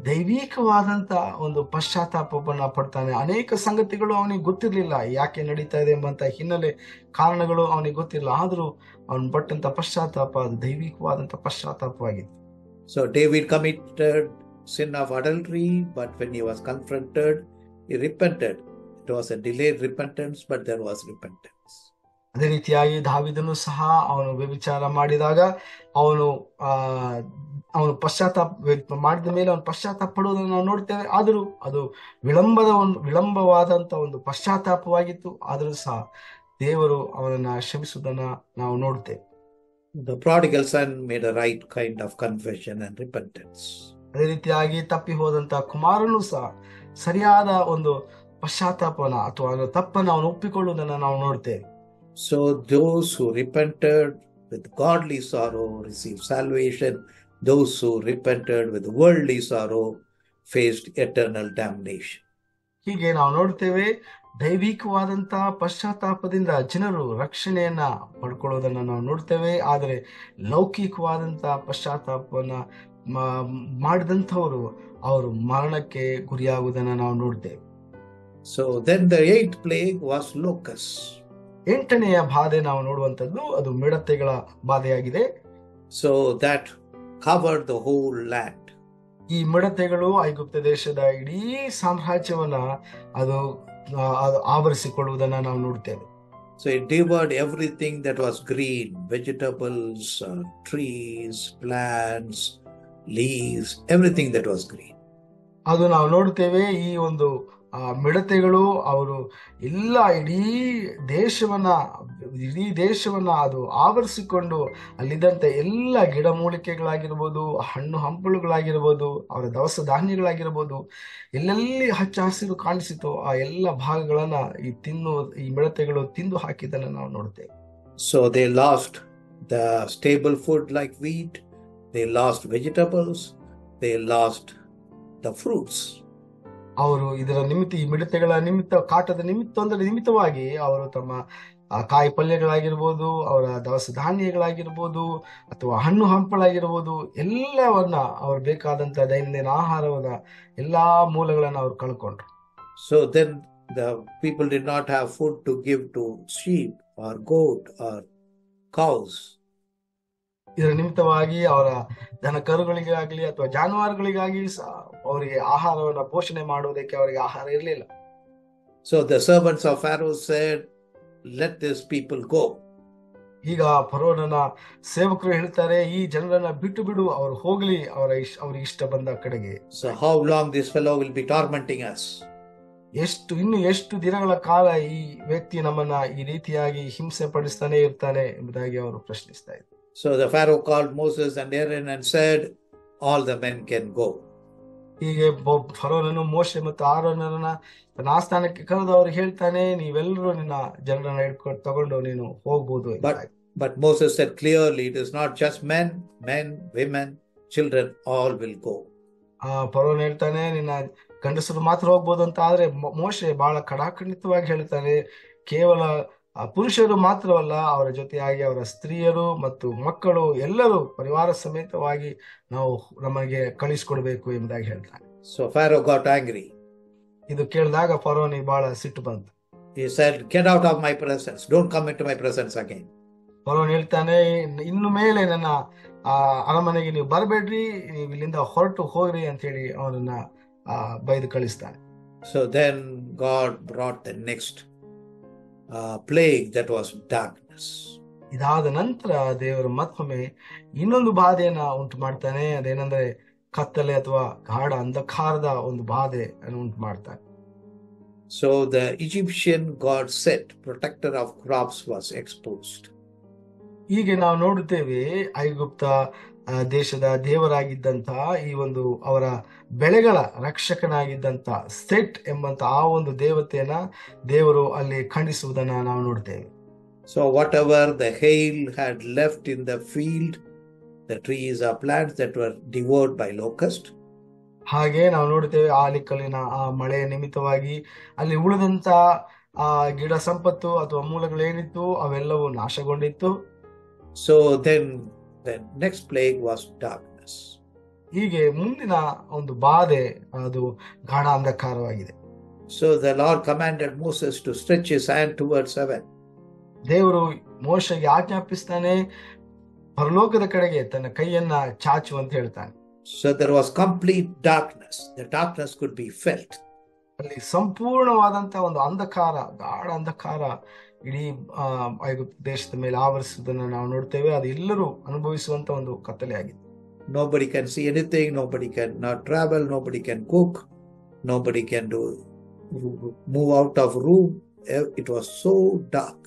ದೈವಿಕವಾದಂತ ಒಂದು ಪಶ್ಚಾತ್ತಾಪವನ್ನ ಪಡ್ತಾನೆ. ಅನೇಕ ಸಂಗತಿಗಳು ಅವನಿಗೆ ಗೊತ್ತಿರ್ಲಿಲ್ಲ, ಯಾಕೆ ನಡೀತಾ ಇದೆ ಎಂಬಂತ ಹಿನ್ನೆಲೆ ಕಾರಣಗಳು ಅವನಿಗೆ ಗೊತ್ತಿರಲಿಲ್ಲ. ಆದ್ರೂ ಅವನು ಪಟ್ಟಂತ ಪಶ್ಚಾತ್ತಾಪ ಅದು ದೈವಿಕವಾದಂತ ಪಶ್ಚಾತ್ತಾಪವಾಗಿತ್ತು. So David committed sin of adultery, but when he was confronted, he repented. It was a delayed repentance, but there was repentance. ಅದೇ ರೀತಿಯಾಗಿ ದಾವೀದನು ಸಹ ಅವನು ವ್ಯಭಿಚಾರ ಮಾಡಿದಾಗ ಅವನು ಆ ಅವನು ಮಾಡಿದ ಮೇಲೆ ಅವನು ಪಶ್ಚಾತ್ತಾಪ ಪಡುವುದನ್ನು ನಾವು ನೋಡ್ತೇವೆ. ಆದರೂ ಅದು ವಿಳಂಬವಾದಂತ ಒಂದು ಪಶ್ಚಾತ್ತಾಪವಾಗಿತ್ತು. ಆದರೂ ಸಹ ದೇವರು ಅವನನ್ನ ಕ್ಷಮಿಸುವುದನ್ನ ನಾವು ನೋಡ್ತೇವೆ. The prodigal son made a right kind of confession and repentance. ಅದೇ ರೀತಿಯಾಗಿ ತಪ್ಪಿ ಹೋದಂತ ಕುಮಾರನು ಸಹ ಸರಿಯಾದ ಒಂದು ಪಶ್ಚಾತ್ತಾಪನ ಅಥವಾ ತಪ್ಪನ್ನು ಅವನು ಒಪ್ಪಿಕೊಳ್ಳುವುದನ್ನ ನಾವು ನೋಡ್ತೇವೆ. So those who repented with godly sorrow received salvation. Those who repented with worldly sorrow faced eternal damnation. ಹೀಗೆ ನಾವು ನೋಡ್ತೇವೆ, ದೈವಿಕವಾದಂತ ಪಶ್ಚಾತ್ತಾಪದಿಂದ ಜನರು ರಕ್ಷಣೆಯನ್ನ ಪಡ್ಕೊಳ್ಳೋದನ್ನ ನಾವು ನೋಡ್ತೇವೆ. ಆದರೆ ಲೌಕಿಕವಾದಂತ ಪಶ್ಚಾತ್ತಾಪವನ್ನ ಮಾಡಿದಂಥವರು ಅವರು ಮರಣಕ್ಕೆ ಗುರಿಯಾಗುವುದನ್ನ ನಾವು ನೋಡ್ತೇವೆ. So then the 8th plague was locusts. 8ನೆಯ ಬಾಧೆ ನಾವು ನೋಡುವಂತದ್ದು ಅದು ಮಿಡತೆಗಳ ಬಾಧೆಯಾಗಿದೆ. So that covered the whole land. ಈ ಮಿಡತೆಗಳು ಐಗುಪ್ತ ದೇಶದ ಇಡೀ ಸಾಮ್ರಾಜ್ಯವನ್ನ ಅದು ಆವರಿಸಿಕೊಳ್ಳುವುದನ್ನ ನಾವು ನೋಡ್ತೇವೆ. So it devoured everything that was green, vegetables, trees, plants, leaves, everything that was green. ಅದು ನಾವು ನೋಡ್ತೇವೆ, ಈ ಒಂದು ಮಿಡತೆಗಳು ಅವರು ಇಡೀ ದೇಶವನ್ನ ಅದು ಆವರಿಸಿಕೊಂಡು ಅಲ್ಲಿದ್ದಂತ ಎಲ್ಲ ಗಿಡಮೂಲಿಕೆಗಳಾಗಿರ್ಬೋದು, ಹಣ್ಣು ಹಂಪಲುಗಳಾಗಿರ್ಬೋದು, ಅವರ ದವಸ ಧಾನ್ಯಗಳಾಗಿರ್ಬೋದು, ಎಲ್ಲೆಲ್ಲಿ ಹಚ್ಚ ಹಸಿರು ಕಾಣಿಸಿತು ಆ ಎಲ್ಲ ಭಾಗಗಳನ್ನ ಈ ಮಿಡತೆಗಳು ತಿಂದು ಹಾಕಿದ್ದನ್ನ ನಾವು ನೋಡ್ತೇವೆ. So they lost the stable food like wheat, they lost vegetables, they lost the fruits. ಅವರು ಇದರ ಈ ಮಿಡತೆಗಳ ಕಾಟದ ನಿಮಿತ್ತವಾಗಿ ಅವರು ತಮ್ಮ ಕಾಯಿ ಪಲ್ಯಗಳಾಗಿರ್ಬೋದು, ಅವರ ದವಸ ಧಾನ್ಯಗಳಾಗಿರ್ಬೋದು, ಅಥವಾ ಹಣ್ಣು ಹಂಪಳಾಗಿರ್ಬೋದು, ಎಲ್ಲವನ್ನ ಅವ್ರು ಬೇಕಾದಂತ ದೈನಂದಿನ ಆಹಾರದ ಎಲ್ಲಾ ಮೂಲಗಳನ್ನ ಅವ್ರು ಕಳ್ಕೊಂಡ್ರು. So then the people did not have food to give to sheep or goat or cows. ಇದರ ನಿಮಿತ್ತವಾಗಿ ಅವರ ದನ ಕರುಗಳಿಗಾಗ್ಲಿ ಅಥವಾ ಜಾನುವಾರುಗಳಿಗಾಗಿ ಅವರಿಗೆ ಆಹಾರವನ್ನ ಪೋಷಣೆ ಮಾಡುವುದಕ್ಕೆ ಅವರಿಗೆ ಆಹಾರ ಇರಲಿಲ್ಲ. So the servants of Pharaoh said, let these people go. ಈಗ ಫರೋಹನ ಸೇವಕರು ಹೇಳ್ತಾರೆ, ಈ ಜನರನ್ನ ಬಿಟ್ಟು ಬಿಡು, ಅವರು ಹೋಗ್ಲಿ ಅವ್ರಿಗೆ ಇಷ್ಟ ಬಂದ ಕಡೆಗೆ. So how long this fellow will be tormenting us? ಇನ್ನು ಎಷ್ಟು ದಿನಗಳ ಕಾಲ ಈ ವ್ಯಕ್ತಿ ನಮ್ಮನ್ನ ಈ ರೀತಿಯಾಗಿ ಹಿಂಸೆ ಪಡಿಸ್ತಾನೆ ಇರ್ತಾನೆ ಎಂಬುದಾಗಿ ಅವರು ಪ್ರಶ್ನಿಸ್ತಾ ಇದ್ದಾರೆ. So the Pharaoh called Moses and Aaron and said, all the men can go. ಹೀಗೆ ಫರೋಹನು ಮೋಶೆ ಮತ್ತು ಆರೋನರನ್ನ ತನ್ನ ಆಸ್ಥಾನಕ್ಕೆ ಕರೆದು ಅವ್ರಿಗೆ ಹೇಳ್ತಾನೆ, ನೀವೆಲ್ಲರೂ ನಿನ್ನ ಜನರನ್ನ ಹಿಡ್ಕೊಂಡು ತಗೊಂಡು ನೀನು ಹೋಗ್ಬೋದು. But Moses said clearly, it is not just men, women, children, all will go. ಫರೋಹನು ಹೇಳ್ತಾನೆ, ನಿನ್ನ ಗಂಡಸರು ಮಾತ್ರ ಹೋಗ್ಬೋದು ಅಂತ. ಆದ್ರೆ ಮೋಶೆ ಬಹಳ ಕಡಾಖಂಡಿತವಾಗಿ ಹೇಳ್ತಾನೆ, ಕೇವಲ ಪುರುಷರು ಮಾತ್ರವಲ್ಲ, ಅವರ ಜೊತೆಯಾಗಿ ಅವರ ಸ್ತ್ರೀಯರು ಮತ್ತು ಮಕ್ಕಳು ಎಲ್ಲರೂ ಪರಿವಾರ ಸಮೇತವಾಗಿ ನಮಗೆ ಕಳಿಸ್ಕೊಡ್ಬೇಕು ಎಂಬುದಾಗಿ ಹೇಳ್ತಾನೆ. So Pharaoh got angry. ಇದು ಕೇಳಿದಾಗ ಫರೋಹನಿಗೆ ಬಹಳ ಸಿಟ್ಟು ಬಂತು. He said, get out of my presence, don't come into my presence again. ಫರೋಹನ್ ಹೇಳ್ತಾನೆ, ಇನ್ನು ಮೇಲೆ ನನ್ನ ಅರಮನೆಗೆ ನೀವು ಬರಬೇಡ್ರಿ, ನೀವು ಇಲ್ಲಿಂದ ಹೊರಟು ಹೋಗ್ರಿ ಅಂತ ಹೇಳಿ ಅವನನ್ನ ಬೈದು ಕಳಿಸ್ತಾನೆ. So then God brought the next plague, that was darkness. ಇದಾದ ನಂತರ ದೇವರು ಮತ್ತೊಮ್ಮೆ ಇನ್ನೊಂದು ಬಾಧೆಯನ್ನ ಉಂಟು ಮಾಡ್ತಾನೆ. ಅದೇನಂದ್ರೆ ಕತ್ತಲೆ ಅಥವಾ ಗಾಢ ಅಂಧಕಾರದ ಒಂದು ಬಾಧೆ ಉಂಟು ಮಾಡ್ತಾನೆ. So the Egyptian god Set, protector of crops, was exposed. ಹೀಗೆ ನಾವು ನೋಡುತ್ತೇವೆ, ಐಗುಪ್ತ ದೇಶದ ದೇವರಾಗಿದ್ದಂತ ಈ ಒಂದು ಅವರ ಬೆಳೆಗಳ ರಕ್ಷಕನಾಗಿದ್ದಂತ ಸೆಟ್ ಎಂಬಂತ ಆ ಒಂದು ದೇವತೆಯನ್ನ ದೇವರು ಅಲ್ಲಿ ಖಂಡಿಸುವುದನ್ನ ನಾವು ನೋಡ್ತೇವೆ. So whatever the hail had left in the field, the trees or plants that were devoured by locust. ಹಾಗೆ ನಾವು ನೋಡ್ತೇವೆ, ಆಲಿಕಲ್ಲಿನ ಆ ಮಳೆಯ ನಿಮಿತ್ತವಾಗಿ ಅಲ್ಲಿ ಉಳಿದಂತ ಆ ಗಿಡ ಸಂಪತ್ತು ಅಥವಾ ಮೂಲಗಳೇನಿತ್ತು ಅವೆಲ್ಲವೂ ನಾಶಗೊಂಡಿತ್ತು. So then the next plague was darkness. ಹೀಗೆ ಮುಂದಿನ ಒಂದು ಬಾಧೆ ಅದು ಗಾಢ ಅಂಧಕಾರವಾಗಿದೆ. So the Lord commanded Moses to stretch his hand towards heaven. ದೇವರು ಮೋಶೆಗೆ ಆಜ್ಞಾಪಿಸ್ತಾನೆ, ಪರಲೋಕದ ಕಡೆಗೆ ತನ್ನ ಕೈಯನ್ನ ಚಾಚು ಅಂತ ಹೇಳ್ತಾನೆ. So there was complete darkness. The darkness could be felt. ಅಲ್ಲಿ ಸಂಪೂರ್ಣವಾದಂತ ಒಂದು ಅಂಧಕಾರ, ಗಾಢ ಅಂಧಕಾರ ಇಡೀ ಐಗುಪ್ತ ದೇಶದ ಮೇಲೆ ಆವರಿಸುವುದನ್ನು ನಾವು ನೋಡ್ತೇವೆ. ಅದು ಎಲ್ಲರೂ ಅನುಭವಿಸುವಂತ ಒಂದು ಕತ್ತಲೆ ಆಗಿದೆ. Nobody can see anything, nobody can not travel, nobody can cook, nobody can move out of room. It was so dark.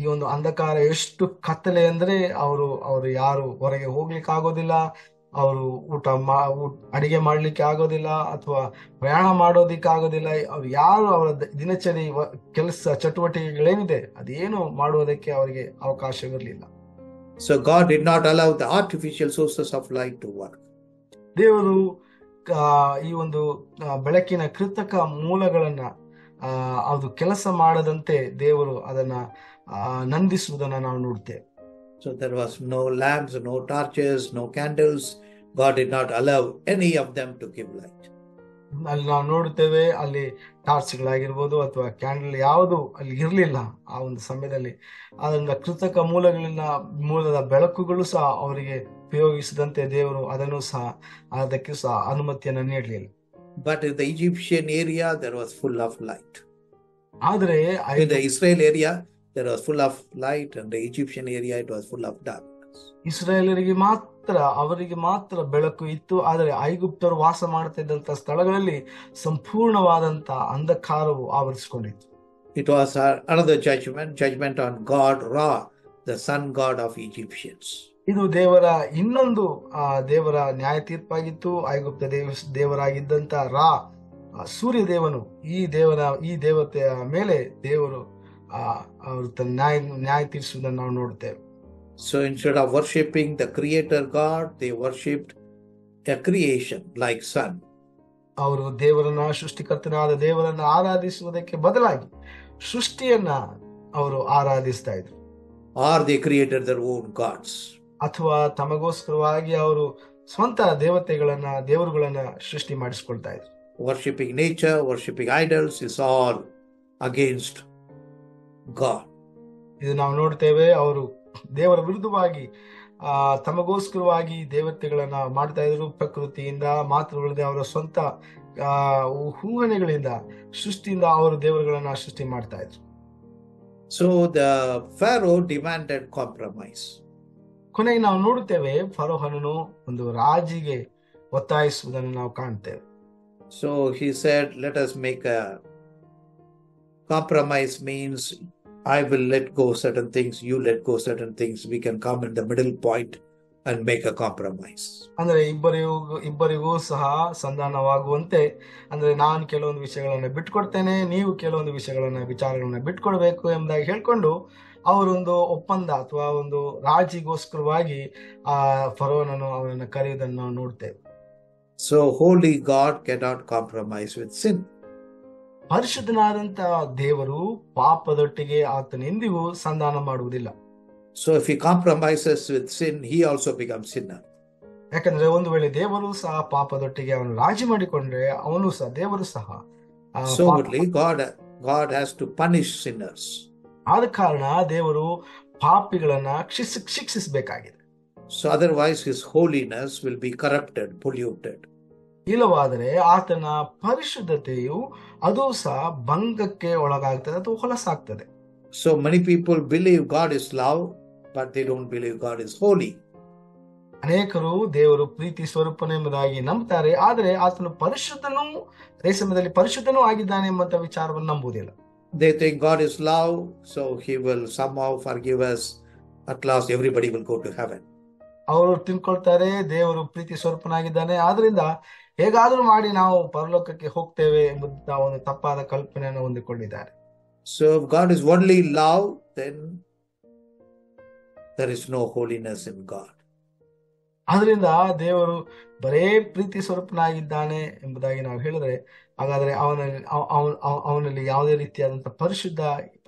ಈ ಒಂದು ಅಂಧಕಾರ ಎಷ್ಟು ಕತ್ತಲೆ ಅಂದ್ರೆ ಅವರು ಯಾರು ಹೊರಗೆ ಹೋಗ್ಲಿಕ್ಕೆ ಆಗೋದಿಲ್ಲ, ಅವರು ಅಡಿಗೆ ಮಾಡ್ಲಿಕ್ಕೆ ಆಗೋದಿಲ್ಲ, ಅಥವಾ ಪ್ರಯಾಣ ಮಾಡೋದಿಕ್ಕೆ ಆಗೋದಿಲ್ಲ. ಅವ್ರು ಯಾರು ಅವರ ದಿನಚರಿ ಕೆಲಸ ಚಟುವಟಿಕೆಗಳೇನಿದೆ ಅದೇನು ಮಾಡುವುದಕ್ಕೆ ಅವರಿಗೆ ಅವಕಾಶವಿರಲಿಲ್ಲ. So God did not allow the artificial sources of light to work. ದೇವರು ಈ ಒಂದು ಬೆಳಕಿನ ಕೃತಕ ಮೂಲಗಳನ್ನ ಅದು ಕೆಲಸ ಮಾಡದಂತೆ ದೇವರು ಅದನ್ನ ನಂದಿಸುವುದನ್ನ ನಾವು ನೋಡ್ತೇವೆ. So there was no lamps, no torches, no candles. God did not allow any of them to give light. ಅಲ್ಲಿ ನಾವು ನೋಡುತ್ತೇವೆ, ಅಲ್ಲಿ ಟಾರ್ಚ್ಗಳಾಗಿರ್ಬೋದು ಅಥವಾ ಕ್ಯಾಂಡಲ್ ಯಾವುದು ಅಲ್ಲಿ ಇರಲಿಲ್ಲ ಆ ಒಂದು ಸಮಯದಲ್ಲಿ. ಅದರಿಂದ ಕೃತಕ ಮೂಲದ ಬೆಳಕುಗಳು ಸಹ ಅವರಿಗೆ ಉಪಯೋಗಿಸದಂತೆ ದೇವರು ಅದಕ್ಕೆ ಸಹ ಅನುಮತಿಯನ್ನು ನೀಡಲಿಲ್ಲ. But in the Egyptian area there was full of light. ಆದರೆ in the Israel area there was full of light, and the Egyptian area it was full of darkness. ಅವರಿಗೆ ಮಾತ್ರ ಬೆಳಕು ಇತ್ತು, ಆದರೆ ಐಗುಪ್ತರು ವಾಸ ಮಾಡ್ತಾ ಇದ್ದಂತ ಸ್ಥಳಗಳಲ್ಲಿ ಸಂಪೂರ್ಣವಾದಂತ ಅಂಧಕಾರವು ಆವರಿಸಿಕೊಂಡಿತ್ತು. It was another judgment on God Ra, the sun god of Egyptians. ಇದು ದೇವರ ನ್ಯಾಯ ತೀರ್ಪಾಗಿತ್ತು. ಐಗುಪ್ತ ದೇವರಾಗಿದ್ದಂತ ರಾ, ಸೂರ್ಯ ದೇವನು, ಈ ದೇವತೆಯ ಮೇಲೆ ದೇವರು ಅವರು ತನ್ನ ನ್ಯಾಯ ತೀರಿಸುವುದನ್ನು ನಾವು ನೋಡುತ್ತೇವೆ. So instead of worshipping the creator God, they worshipped a creation like sun. ಅವರು ಸೃಷ್ಟಿಕರ್ತನಾದ ದೇವರನ್ನ ಆರಾಧಿಸುವುದಕ್ಕೆ ಬದಲಾಗಿ ಸೃಷ್ಟಿಯನ್ನ ಅವರು ಆರಾಧಿಸ್ತಾ ಇದ್ರು. Or they created their own gods. ಅಥವಾ ತಮಗೋಸ್ಕರವಾಗಿ ಅವರು ಸ್ವಂತ ದೇವರುಗಳನ್ನ ಸೃಷ್ಟಿ ಮಾಡಿಸಿಕೊಳ್ತಾ ಇದ್ರು. Worshipping nature, worshipping idols is all against God. ಇದು ನಾವು ನೋಡ್ತೇವೆ, ಅವರು ದೇವರ ವಿರುದ್ಧವಾಗಿ ತಮಗೋಸ್ಕರವಾಗಿ ದೇವತೆಗಳನ್ನ ಮಾಡ್ತಾ ಇದ್ರು. ಪ್ರಕೃತಿಯಿಂದ ಮಾತುಗಳಿಂದ, ಅವರ ಸ್ವಂತ ಊಹನೆಗಳಿಂದ, ಸೃಷ್ಟಿಯಿಂದ ಅವರು ದೇವರುಗಳನ್ನ ಸೃಷ್ಟಿ ಮಾಡ್ತಾ ಇದ್ರು. So the Pharaoh demanded compromise. ಕೊನೆಗೆ ನಾವು ನೋಡುತ್ತೇವೆ, ಫರೋಹನನು ಒಂದು ರಾಜಿಗೆ ಒತ್ತಾಯಿಸುವುದನ್ನು ನಾವು ಕಾಣ್ತೇವೆ. So he said, let us make a compromise. Means I will let go certain things, you let go certain things. We can come in the middle point and make a compromise. ಅಂದ್ರೆ ಇಬ್ಬರಿಗೂ ಸಹ ಸಂಧಾನವಾಗುವಂತೆ, ಅಂದ್ರೆ ನಾನು ಕೆಲವೊಂದು ವಿಷಯಗಳನ್ನ ಬಿಟ್ಕೊಡ್ತೇನೆ, ನೀವು ಕೆಲವೊಂದು ವಿಚಾರಗಳನ್ನ ಬಿಟ್ಕೊಡ್ಬೇಕು ಎಂಬುದಾಗಿ ಹೇಳ್ಕೊಂಡು ಅವರೊಂದು ಒಪ್ಪಂದ ಅಥವಾ ಒಂದು ರಾಜಿಗೋಸ್ಕರವಾಗಿ ಫರೋಹನನು ಅವರನ್ನು ಕರೆಯುವುದನ್ನು ನಾವು ನೋಡ್ತೇವೆ. So holy God cannot compromise with sin. ಪರಿಶುದ್ಧನಾದಂತ ದೇವರು ಪಾಪದೊಟ್ಟಿಗೆ ಆತನೆಂದಿಗೂ ಸಂಧಾನ ಮಾಡುವುದಿಲ್ಲ. So if he compromises with sin, he also becomes sinner. ಯಾಕಂದ್ರೆ ಒಂದು ವೇಳೆ ದೇವರು ಸಹ ಪಾಪದೊಟ್ಟಿಗೆ ಅವನು ರಾಜಿ ಮಾಡಿಕೊಂಡ್ರೆ ದೇವರು ಸಹ So God has to punish sinners. ಆದ ಕಾರಣ ದೇವರು ಪಾಪಿಗಳನ್ನ ಶಿಕ್ಷಿಸಬೇಕಾಗಿದೆ. So otherwise his holiness will be corrupted, polluted. ಇಲ್ಲವಾದರೆ ಆತನ ಪರಿಶುದ್ಧತೆಯು ಅದು ಸಹ ಭಂಗಕ್ಕೆ ಒಳಗಾಗ್ತದೆ ಅಥವಾ ಹೊಲಸಾಗ್ತದೆ. So many people believe God is love, but they don't believe God is holy. ಅನೇಕರು ದೇವರು ಪ್ರೀತಿ ಸ್ವರೂಪನೆ ಎಂಬುದಾಗಿ ನಂಬುತ್ತಾರೆ, ಆದರೆ ಆತನು ಅದೇ ಸಮಯದಲ್ಲಿ ಪರಿಶುದ್ಧನೂ ಆಗಿದ್ದಾನೆ ಎಂಬಂತ ವಿಚಾರವನ್ನು ನಂಬುವುದಿಲ್ಲ. They think God is love, so he will somehow forgive us. At last everybody will go to heaven. ಅವರು ತಿಳ್ಕೊಳ್ತಾರೆ ದೇವರು ಪ್ರೀತಿ ಸ್ವರೂಪನಾಗಿದ್ದಾನೆ, ಆದ್ರಿಂದ ಹೇಗಾದ್ರೂ ಮಾಡಿ ನಾವು ಪರಲೋಕಕ್ಕೆ ಹೋಗ್ತೇವೆ ಎಂಬುದ ಒಂದು ತಪ್ಪಾದ ಕಲ್ಪನೆಯನ್ನು ಹೊಂದಿಕೊಂಡಿದ್ದಾರೆ. So if God is only love, then there is no holiness in God. ಆದ್ರಿಂದ ದೇವರು ಬರೇ ಪ್ರೀತಿ ಸ್ವರೂಪನಾಗಿದ್ದಾನೆ ಎಂಬುದಾಗಿ ನಾವು ಹೇಳಿದ್ರೆ, ಹಾಗಾದ್ರೆ ಅವನಲ್ಲಿ ಯಾವುದೇ ರೀತಿಯಾದಂತಹ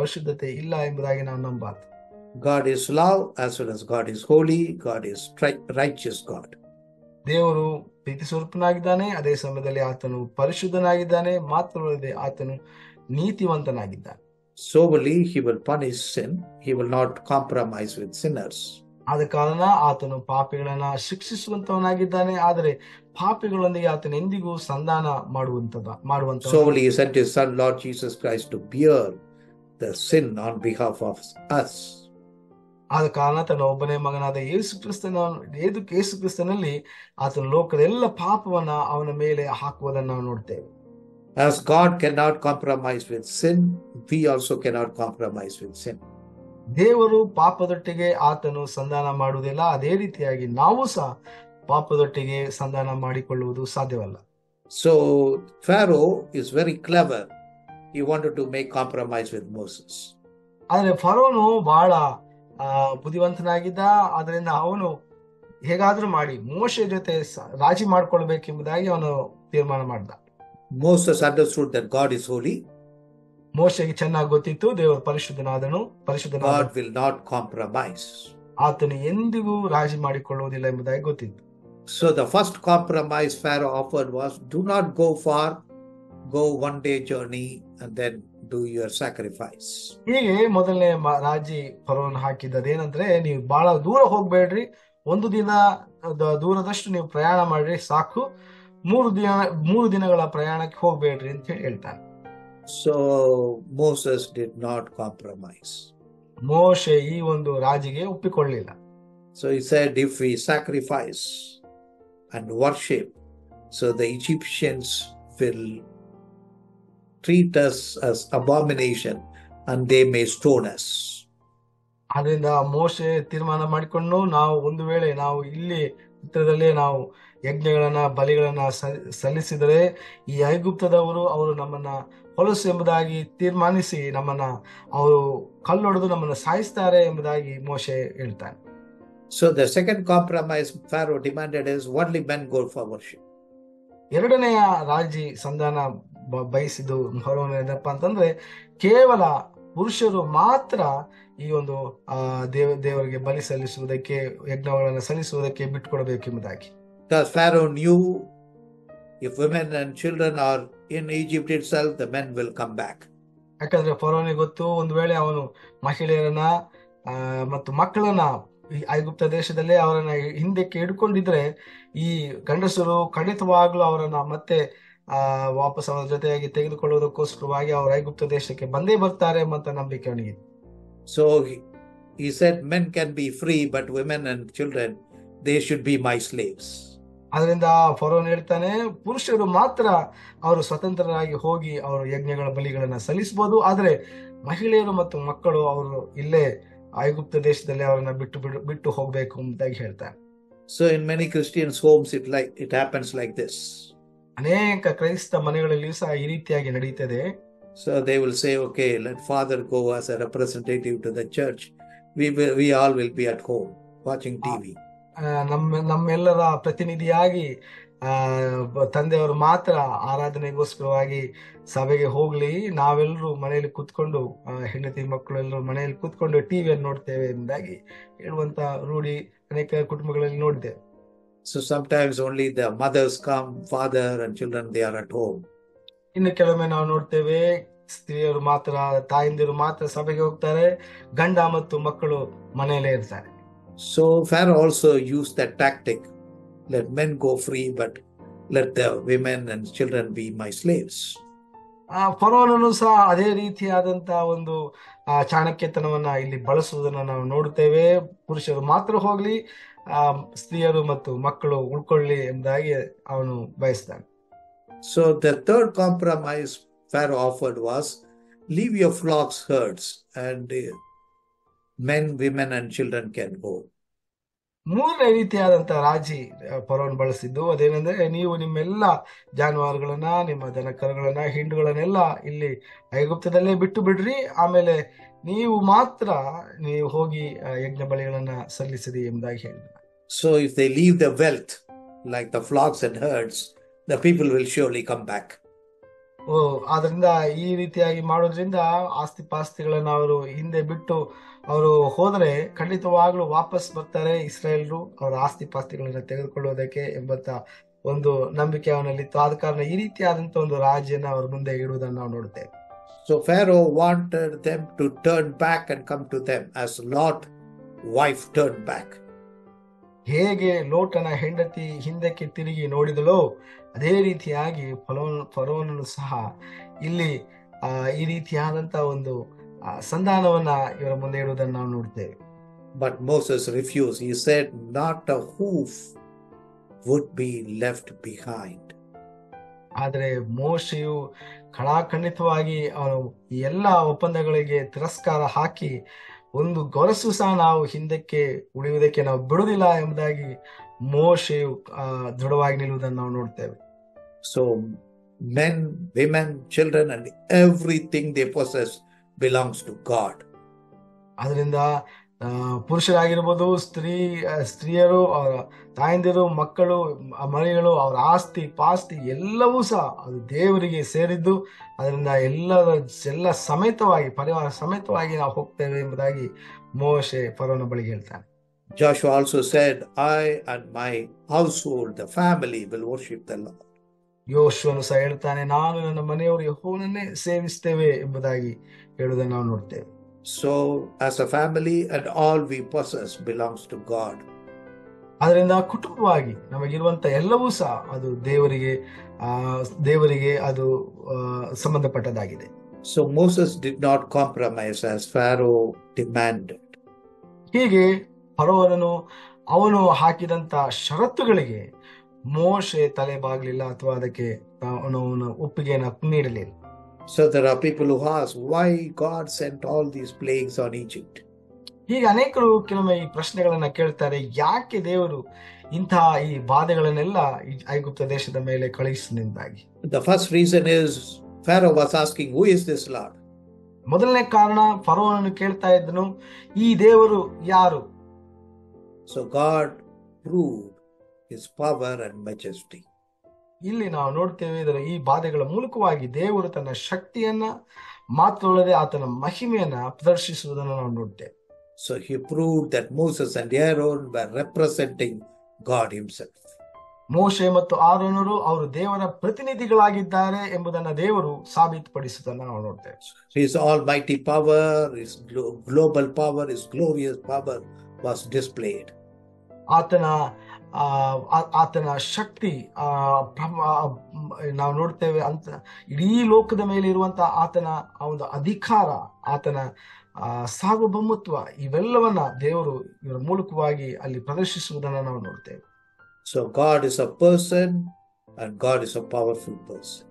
ಪರಿಶುದ್ಧತೆ ಇಲ್ಲ ಎಂಬುದಾಗಿ ನಾವು ನಂಬಬಾರದು. God is love as well as God is holy. God is righteous God. ದೇವರು ಪ್ರೀತಿ ಸ್ವರೂಪನಾಗಿದ್ದಾನೆ, ಅದೇ ಸಮಯದಲ್ಲಿ ಆತನು ಪರಿಶುದ್ಧನಾಗಿದ್ದಾನೆ, ಮಾತ್ರವಲ್ಲದೆ ಆತನು ನೀತಿವಂತನಾಗಿದ್ದಾನೆ. Soberly he will punish sin. He will not compromise with sinners. ಆದ ಕಾರಣ ಆತನು ಪಾಪಿಗಳನ್ನ ಶಿಕ್ಷಿಸುವಂತವನಾಗಿದ್ದಾನೆ, ಆದರೆ ಪಾಪಿಗಳೊಂದಿಗೆ ಆತನು ಎಂದಿಗೂ ಸಂಧಾನ ಮಾಡುವಂತ So he sent his son Lord Jesus Christ to bear the sin on behalf of us. ಆದ ಕಾರಣ ತನ್ನ ಒಬ್ಬನೇ ಮಗನಾದ ಯೇಸು ಕ್ರಿಸ್ತನಲ್ಲಿ ಆತನ ಲೋಕದ ಎಲ್ಲ ಪಾಪವನ್ನ ಅವನ ಮೇಲೆ ಹಾಕುವುದನ್ನು ನಾವು ನೋಡ್ತೇವೆ. As God cannot compromise with sin, we also cannot compromise with sin. ದೇವರು ಪಾಪದೊಟ್ಟಿಗೆ ಆತನು ಸಂಧಾನ ಮಾಡುವುದಿಲ್ಲ, ಅದೇ ರೀತಿಯಾಗಿ ನಾವು ಸಹ ಪಾಪದೊಟ್ಟಿಗೆ ಸಂಧಾನ ಮಾಡಿಕೊಳ್ಳುವುದು ಸಾಧ್ಯವಲ್ಲ. So Pharaoh is very clever. He wanted to make compromise with Moses. ಆದ್ರೆ ಫರೋನು ಬಹಳ ಬುದ್ಧಿವಂತನಾಗಿದ್ದ. ಅದರಿಂದ ಅವನು ಹೇಗಾದ್ರೂ ಮಾಡಿ ಮೋಶೆ ಜೊತೆ ರಾಜಿ ಮಾಡ್ಕೊಳ್ಬೇಕೆಂಬುದಾಗಿ ಅವನು ತೀರ್ಮಾನ ಮಾಡ್ದ. Moses understood that God is holy. ಮೋಶೆಗೆ ಚೆನ್ನಾಗಿ ಗೊತ್ತಿತ್ತು ದೇವರು ಪರಿಶುದ್ಧನಾದನು. God will not compromise. ಆತನು ಎಂದಿಗೂ ರಾಜಿ ಮಾಡಿಕೊಳ್ಳುವುದಿಲ್ಲ ಎಂಬುದಾಗಿ ಗೊತ್ತಿತ್ತು. So the first compromise Pharaoh offered was, do not go far, go one day journey and then do your sacrifice. ಹೀಗೆ ಮೊದಲನೇ ರಾಜಿ ಫರೋನ್ ಹಾಕಿದ್ದದೇನಂದ್ರೆ, ನೀವು ಬಹಳ ದೂರ ಹೋಗ್ಬೇಡ್ರಿ, ಒಂದು ದಿನ ದೂರದಷ್ಟು ನೀವು ಪ್ರಯಾಣ ಮಾಡ್ರಿ ಸಾಕು, 3 ದಿನಗಳ ಪ್ರಯಾಣಕ್ಕೆ ಹೋಗ್ಬೇಡ್ರಿ ಅಂತ ಹೇಳಿ ಹೇಳ್ತಾನೆ. So Moses did not compromise. ಮೋಶೆ ಈ ಒಂದು ರಾಜಿಗೆ ಒಪ್ಪಿಕೊಳ್ಳಿಲ್ಲ. So he said, if we sacrifice and worship, so the Egyptians will treat us as abomination and they may stone us. ಅದರಿಂದ ಮೋಶೆ ತೀರ್ಮಾನ ಮಾಡಿಕೊಂಡು, ನಾವು ಒಂದು ವೇಳೆ ನಾವು ಇಲ್ಲಿ ಚಿತ್ರದಲ್ಲೇ ನಾವು ಯಜ್ಞಗಳನ್ನ ಬಲಿಗಳನ್ನ ಸಲ್ಲಿಸಿದರೆ ಈ ಐಗುಪ್ತದವರು ಅವರು ನಮ್ಮನ್ನ ಹೊಲಸು ಎಂಬುದಾಗಿ ತೀರ್ಮಾನಿಸಿ ನಮ್ಮನ್ನ ಅವರು ಕಲ್ಲೊಡೆದು ನಮ್ಮನ್ನ ಸಾಯಿಸ್ತಾರೆ ಎಂಬುದಾಗಿ ಮೋಶೆ ಹೇಳ್ತಾನೆ. So the second compromise Pharaoh demanded is only men go for worship. ಎರಡನೆಯ ರಾಜಿ ಸಂಧಾನ ಬಯಸಿದ್ದು ಫರೋನ್ ಏನಪ್ಪ ಅಂತಂದ್ರೆ, ಕೇವಲ ಪುರುಷರು ಮಾತ್ರ ಈ ಒಂದು ದೇವರಿಗೆ ಬಲಿ ಸಲ್ಲಿಸುವುದಕ್ಕೆ, ಯಜ್ಞಗಳನ್ನು ಸಲ್ಲಿಸುವುದಕ್ಕೆ ಬಿಟ್ಟುಕೊಡಬೇಕೆಂಬುದಾಗಿ. Because Pharaoh knew if women and children are in Egypt itself, the men will come back. ಯಾಕಂದ್ರೆ ಫರೋನಿಗೆ ಗೊತ್ತು, ಒಂದು ವೇಳೆ ಅವನು ಮಹಿಳೆಯರನ್ನ ಮತ್ತು ಮಕ್ಕಳನ್ನ ಈ ಐಗುಪ್ತ ದೇಶದಲ್ಲೇ ಅವರನ್ನ ಹಿಂದಕ್ಕೆ ಹಿಡ್ಕೊಂಡಿದ್ರೆ ಈ ಗಂಡಸರು ಖಂಡಿತವಾಗ್ಲೂ ಅವರನ್ನ ಮತ್ತೆ ವಾಪಸ್ ಅವರ ಜೊತೆಯಾಗಿ ತೆಗೆದುಕೊಳ್ಳುವುದಕ್ಕೋಸ್ಕರವಾಗಿ ಅವರು ಐಗುಪ್ತ ದೇಶಕ್ಕೆ ಬಂದೇ ಬರ್ತಾರೆ ಎಂಬಂತ ನಂಬಿಕೆ ಅವನಿಗೆ. So he said, men can be free, but women and children, they should be my slaves. ಅದರಿಂದ ಫರೋನ್ ಹೇಳ್ತಾನೆ, ಪುರುಷರು ಮಾತ್ರ ಅವರು ಸ್ವತಂತ್ರರಾಗಿ ಹೋಗಿ ಅವರು ಯಜ್ಞಗಳ ಬಲಿಗಳನ್ನ ಸಲ್ಲಿಸಬಹುದು, ಆದ್ರೆ ಮಹಿಳೆಯರು ಮತ್ತು ಮಕ್ಕಳು ಅವರು ಇಲ್ಲೇ ಐಗುಪ್ತ ದೇಶದಲ್ಲಿ ಅವರನ್ನ ಬಿಟ್ಟು ಹೋಗ್ಬೇಕು ಅಂತಾಗಿ ಹೇಳ್ತಾರೆ. So in many Christians homes it happens like this. ಅನೇಕ ಕ್ರೈಸ್ತ ಮನೆಗಳಲ್ಲಿಯೂ ಸಹ ಈ ರೀತಿಯಾಗಿ ನಡೀತದೆ. So they will say, okay, let father go as a representative to the church. We all will be at home watching TV. ನಮ್ಮೆಲ್ಲರ ಪ್ರತಿನಿಧಿಯಾಗಿ ತಂದೆಯವರು ಮಾತ್ರ ಆರಾಧನೆಗೋಸ್ಕರವಾಗಿ ಸಭೆಗೆ ಹೋಗ್ಲಿ, ನಾವೆಲ್ಲರೂ ಮನೆಯಲ್ಲಿ ಕೂತ್ಕೊಂಡು ಹೆಂಡತಿ ಮಕ್ಕಳು ಎಲ್ಲರೂ ಮನೆಯಲ್ಲಿ ಕೂತ್ಕೊಂಡು ಟಿವಿಯನ್ನು ನೋಡ್ತೇವೆ ಎಂಬುದಾಗಿ ಹೇಳುವಂತ ರೂಢಿ ಅನೇಕ ಕುಟುಂಬಗಳಲ್ಲಿ ನೋಡಿದ್ದೇವೆ. So sometimes only the mothers come, father and children they are at home. ಇನ್ನು ಕೆಲವೊಮ್ಮೆ ನಾವು ನೋಡ್ತೇವೆ ಸ್ತ್ರೀಯರು ಮಾತ್ರ, ತಾಯಿಂದಿರು ಮಾತ್ರ ಸಭೆಗೆ ಹೋಗ್ತಾರೆ, ಗಂಡ ಮತ್ತು ಮಕ್ಕಳು ಮನೆಯಲ್ಲೇ ಇರ್ತಾರೆ. So Pharaoh also used that tactic, let men go free but let the women and children be my slaves. ಫರೋನನು ಸಹ ಅದೇ ರೀತಿಯಾದಂತ ಒಂದು ಚಾಣಕ್ಯತನವನ್ನ ಇಲ್ಲಿ ಬಳಸುವುದನ್ನ ನಾವು ನೋಡುತ್ತೇವೆ. ಪುರುಷರು ಮಾತ್ರ ಹೋಗ್ಲಿ, ಸ್ತ್ರೀಯರು ಮತ್ತು ಮಕ್ಕಳು ಉಳ್ಕೊಳ್ಳಿ ಎಂಬುದಾಗಿ ಅವನು ಬಯಸ್ತಾನೆ. So the third compromise Pharaoh offered was, leave your flocks, herds, and men, women and children can go. ಮೂರನೇ ರೀತಿಯಾದಂತ ರಾಜಿ ಫರೋನ್ ಬಳಸಿದ್ದು ಅದೇನೆಂದ್ರೆ, ನೀವು ನಿಮ್ಮೆಲ್ಲ ಜಾನುವಾರುಗಳನ್ನ, ನಿಮ್ಮ ದನ ಕರುಗಳನ್ನ, ಹಿಂಡುಗಳನ್ನೆಲ್ಲ ಇಲ್ಲಿ ಐಗುಪ್ತದಲ್ಲೇ ಬಿಟ್ಟು ಬಿಡ್ರಿ, ಆಮೇಲೆ ನೀವು ಮಾತ್ರ ನೀವು ಹೋಗಿ ಯಜ್ಞ ಬಲಿಗಳನ್ನ ಸಲ್ಲಿಸಿರಿ ಎಂಬುದಾಗಿ ಹೇಳಿದ. So if they leave the wealth like the flocks and herds, the people will surely come back. ಆದ್ರಿಂದ ಈ ರೀತಿಯಾಗಿ ಮಾಡೋದ್ರಿಂದ ಆಸ್ತಿ ಪಾಸ್ತಿಗಳನ್ನ ಅವರು ಹಿಂದೆ ಬಿಟ್ಟು ಅವರು ಹೋದರೆ ಖಂಡಿತವಾಗ್ಲೂ ವಾಪಸ್ ಬರ್ತಾರೆ ಇಸ್ರಾಯೇಲ್ರು ಅವರ ಆಸ್ತಿ ಪಾಸ್ತಿಗಳನ್ನ ತೆಗೆದುಕೊಳ್ಳುವುದಕ್ಕೆ ಎಂಬಂತ ಒಂದು ನಂಬಿಕೆ ಅವನಲ್ಲಿತ್ತು. ಆದ ಕಾರಣ ಈ ರೀತಿಯಾದಂತ ಒಂದು ರಾಜ್ಯನ ಅವ್ರ ಮುಂದೆ ಇಡುವುದನ್ನು ನಾವು ನೋಡ್ತೇವೆ. So Pharaoh wanted them to turn back and come to them as Lot wife turned back. ಹೇಗೆ ಲೋಟನ ಹೆಂಡತಿ ಹಿಂದಕ್ಕೆ ತಿರುಗಿ ನೋಡಿದಳೋ ಅದೇ ರೀತಿಯಾಗಿ ಫರೋನನು ಸಹ ಇಲ್ಲಿ ಈ ರೀತಿಯಾದಂತ ಒಂದು ಸಂಧಾನವನ್ನ ಇವರ ಮುಂದೆ ಇಡುವುದನ್ನು ನಾವು ನೋಡ್ತೇವೆ. But Moses refused. He said, not a hoof would be left behind. ಆದರೆ ಮೋಶೆಯು ಖಡಾಖಂಡಿತವಾಗಿ ಅವನು ಈ ಎಲ್ಲಾ ಒಪ್ಪಂದಗಳಿಗೆ ತಿರಸ್ಕಾರ ಹಾಕಿ ಒಂದು ಗೊರಸು ಸಹ ನಾವು ಹಿಂದಕ್ಕೆ ಉಳಿಯುವುದಕ್ಕೆ ನಾವು ಬಿಡುವುದಿಲ್ಲ ಎಂಬುದಾಗಿ ಮೋಶೆಯು ದೃಢವಾಗಿ ನಿಲ್ಲುವುದನ್ನು ನಾವು ನೋಡ್ತೇವೆ. So men, women, children and everything they possess belongs to God. ಅದರಿಂದ ಪುರುಷರಾಗಿರ್ಬೋದು, ಸ್ತ್ರೀಯರು, ಅವರ ತಾಯಂದಿರು, ಮಕ್ಕಳು, ಮರಿಗಳು, ಅವರ ಆಸ್ತಿ ಪಾಸ್ತಿ ಎಲ್ಲವೂ ಸಹ ಅದು ದೇವರಿಗೆ ಸೇರಿದ್ದು. ಅದರಿಂದ ಎಲ್ಲ ಸಮೇತವಾಗಿ, ಪರಿವಾರ ಸಮೇತವಾಗಿ ನಾವು ಹೋಗ್ತೇವೆ ಎಂಬುದಾಗಿ ಮೋಶೆ ಫರೋನ ಬಳಿಗೆ ಹೇಳ್ತಾನೆ. Joshua also said, I and my household, the family, will worship the Lord. ಯೋಶುವನು ಸಹ ಹೇಳ್ತಾನೆ, ನಾನು ನನ್ನ ಮನೆಯವರು ಯೆಹೋವನನ್ನೇ ಸೇವಿಸ್ತೇವೆ ಎಂಬುದಾಗಿ ಹೇಳುವುದನ್ನು ನಾವು ನೋಡ್ತೇವೆ. So as a family and all we possess belongs to God. ಅದರಿಂದ ಕುಟುಂಬವಾಗಿ ನಮಗಿರುವಂತ ಎಲ್ಲವೂ ಸಹ ಅದು ದೇವರಿಗೆ ಅದು ಸಂಬಂಧಪಟ್ಟದಾಗಿದೆ. So Moses did not compromise as Pharaoh demanded. ಹೀಗೆ ಫರೋಹನು ಅವನು ಹಾಕಿದಂತ ಷರತ್ತುಗಳಿಗೆ ಮೋಶೆ ತಲೆ ಬಾಗಲಿಲ್ಲ ಅಥವಾ ಅದಕ್ಕೆ ಅವನು ಒಪ್ಪಿಗೆಯನ್ನು ನೀಡಲಿಲ್ಲ. So there are people who ask, why God sent all these plagues on Egypt? ಹೀಗೆ ಅನೇಕರು ಕೆಲವೊಮ್ಮೆ ಈ ಪ್ರಶ್ನೆಗಳನ್ನ ಕೇಳ್ತಾರೆ, ಯಾಕೆ ದೇವರು ಇಂತಹ ಈ ಬಾಧೆಗಳನ್ನೆಲ್ಲ ಐಗುಪ್ತ ದೇಶದ ಮೇಲೆ ಕಳುಹಿಸಿದಾಗಿ. The first reason is Pharaoh was asking, who is this Lord? ಮೊದಲನೇ ಕಾರಣ, ಫರೋಹನನ್ನು ಕೇಳ್ತಾ ಇದ್ದನು, ಈ ದೇವರು ಯಾರು? So God proved his power and majesty. ಇಲ್ಲಿ ನಾವು ನೋಡ್ತೇವೆ, ಇದರ ಈ ಬಾಧೆಗಳ ಮೂಲಕವಾಗಿ ದೇವರು ತನ್ನ ಶಕ್ತಿಯನ್ನ ಮಾತ್ರವಲ್ಲದೆ ಆತನ ಮಹಿಮೆಯನ್ನ ಪ್ರದರ್ಶಿಸುವುದನ್ನು ನಾವು ನೋಡ್ತೇವೆ. So he proved that Moses and Aaron were representing God himself. ಮೋಶೆ ಮತ್ತು ಆರೋನರು ಅವರು ದೇವರ ಪ್ರತಿನಿಧಿಗಳಾಗಿದ್ದಾರೆ ಎಂಬುದನ್ನು ದೇವರು ಸಾಬೀತುಪಡಿಸುವುದನ್ನು ನಾವು ನೋಡ್ತೇವೆ. His almighty power, his global power, his glorious power was displayed. ಆತನ ಶಕ್ತಿ ನಾವು ನೋಡ್ತೇವೆ ಅಂತ ಇಡೀ ಲೋಕದ ಮೇಲೆ ಇರುವಂತಹ ಆತನ ಒಂದು ಅಧಿಕಾರ, ಆತನ ಸಾರ್ವಭೌಮತ್ವ, ಇವೆಲ್ಲವನ್ನ ದೇವರು ಇವರ ಮೂಲಕವಾಗಿ ಅಲ್ಲಿ ಪ್ರದರ್ಶಿಸುವುದನ್ನು ನಾವು ನೋಡ್ತೇವೆ. So God is a person and God is a powerful person.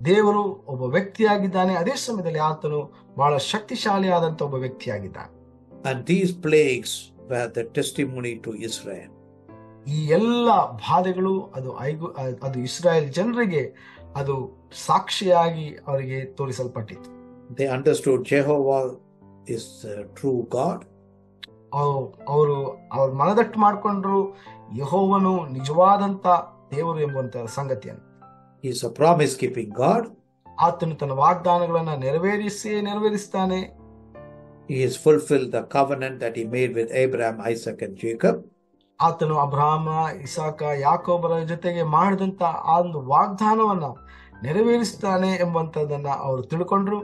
ದೇವರು ಒಬ್ಬ ವ್ಯಕ್ತಿಯಾಗಿದ್ದಾನೆ, ಅದೇ ಸಮಯದಲ್ಲಿ ಆತನು ಬಹಳ ಶಕ್ತಿಶಾಲಿಯಾದಂತ ಒಬ್ಬ ವ್ಯಕ್ತಿಯಾಗಿದ್ದಾನೆ. And these plagues were the testimony to Israel. ಈ ಎಲ್ಲ ಬಾಧೆಗಳು ಅದು ಇಸ್ರಾಯೇಲ್ ಜನರಿಗೆ ಅದು ಸಾಕ್ಷಿಯಾಗಿ ಅವರಿಗೆ ತೋರಿಸಲ್ಪಟ್ಟಿತು. They understood Jehovah is the true God. ಅವರು ಮನದಟ್ಟು ಮಾಡಿಕೊಂಡ್ರು, ಯೆಹೋವನು ನಿಜವಾದಂತ ದೇವರು ಎಂಬಂತ ಸಂಗತಿಯನ್ನು. He is a promise keeping God. ಆತನು ತನ್ನ ವಾಗ್ದಾನಗಳನ್ನ ನೆರವೇರಿಸ್ತಾನೆ. He has fulfilled the covenant that he made with Abraham, Isaac and Jacob. ಆತನು ಅಬ್ರಹಾಮ, ಇಸಾಕ, ಯಾಕೋಬರ ಜೊತೆಗೆ ಮಾಡಿದಂತ ಆ ಒಂದು ವಾಗ್ದಾನವನ್ನ ನೆರವೇರಿಸ್ತಾನೆ ಎಂಬಂತದನ್ನ ಅವರು ತಿಳ್ಕೊಂಡ್ರು.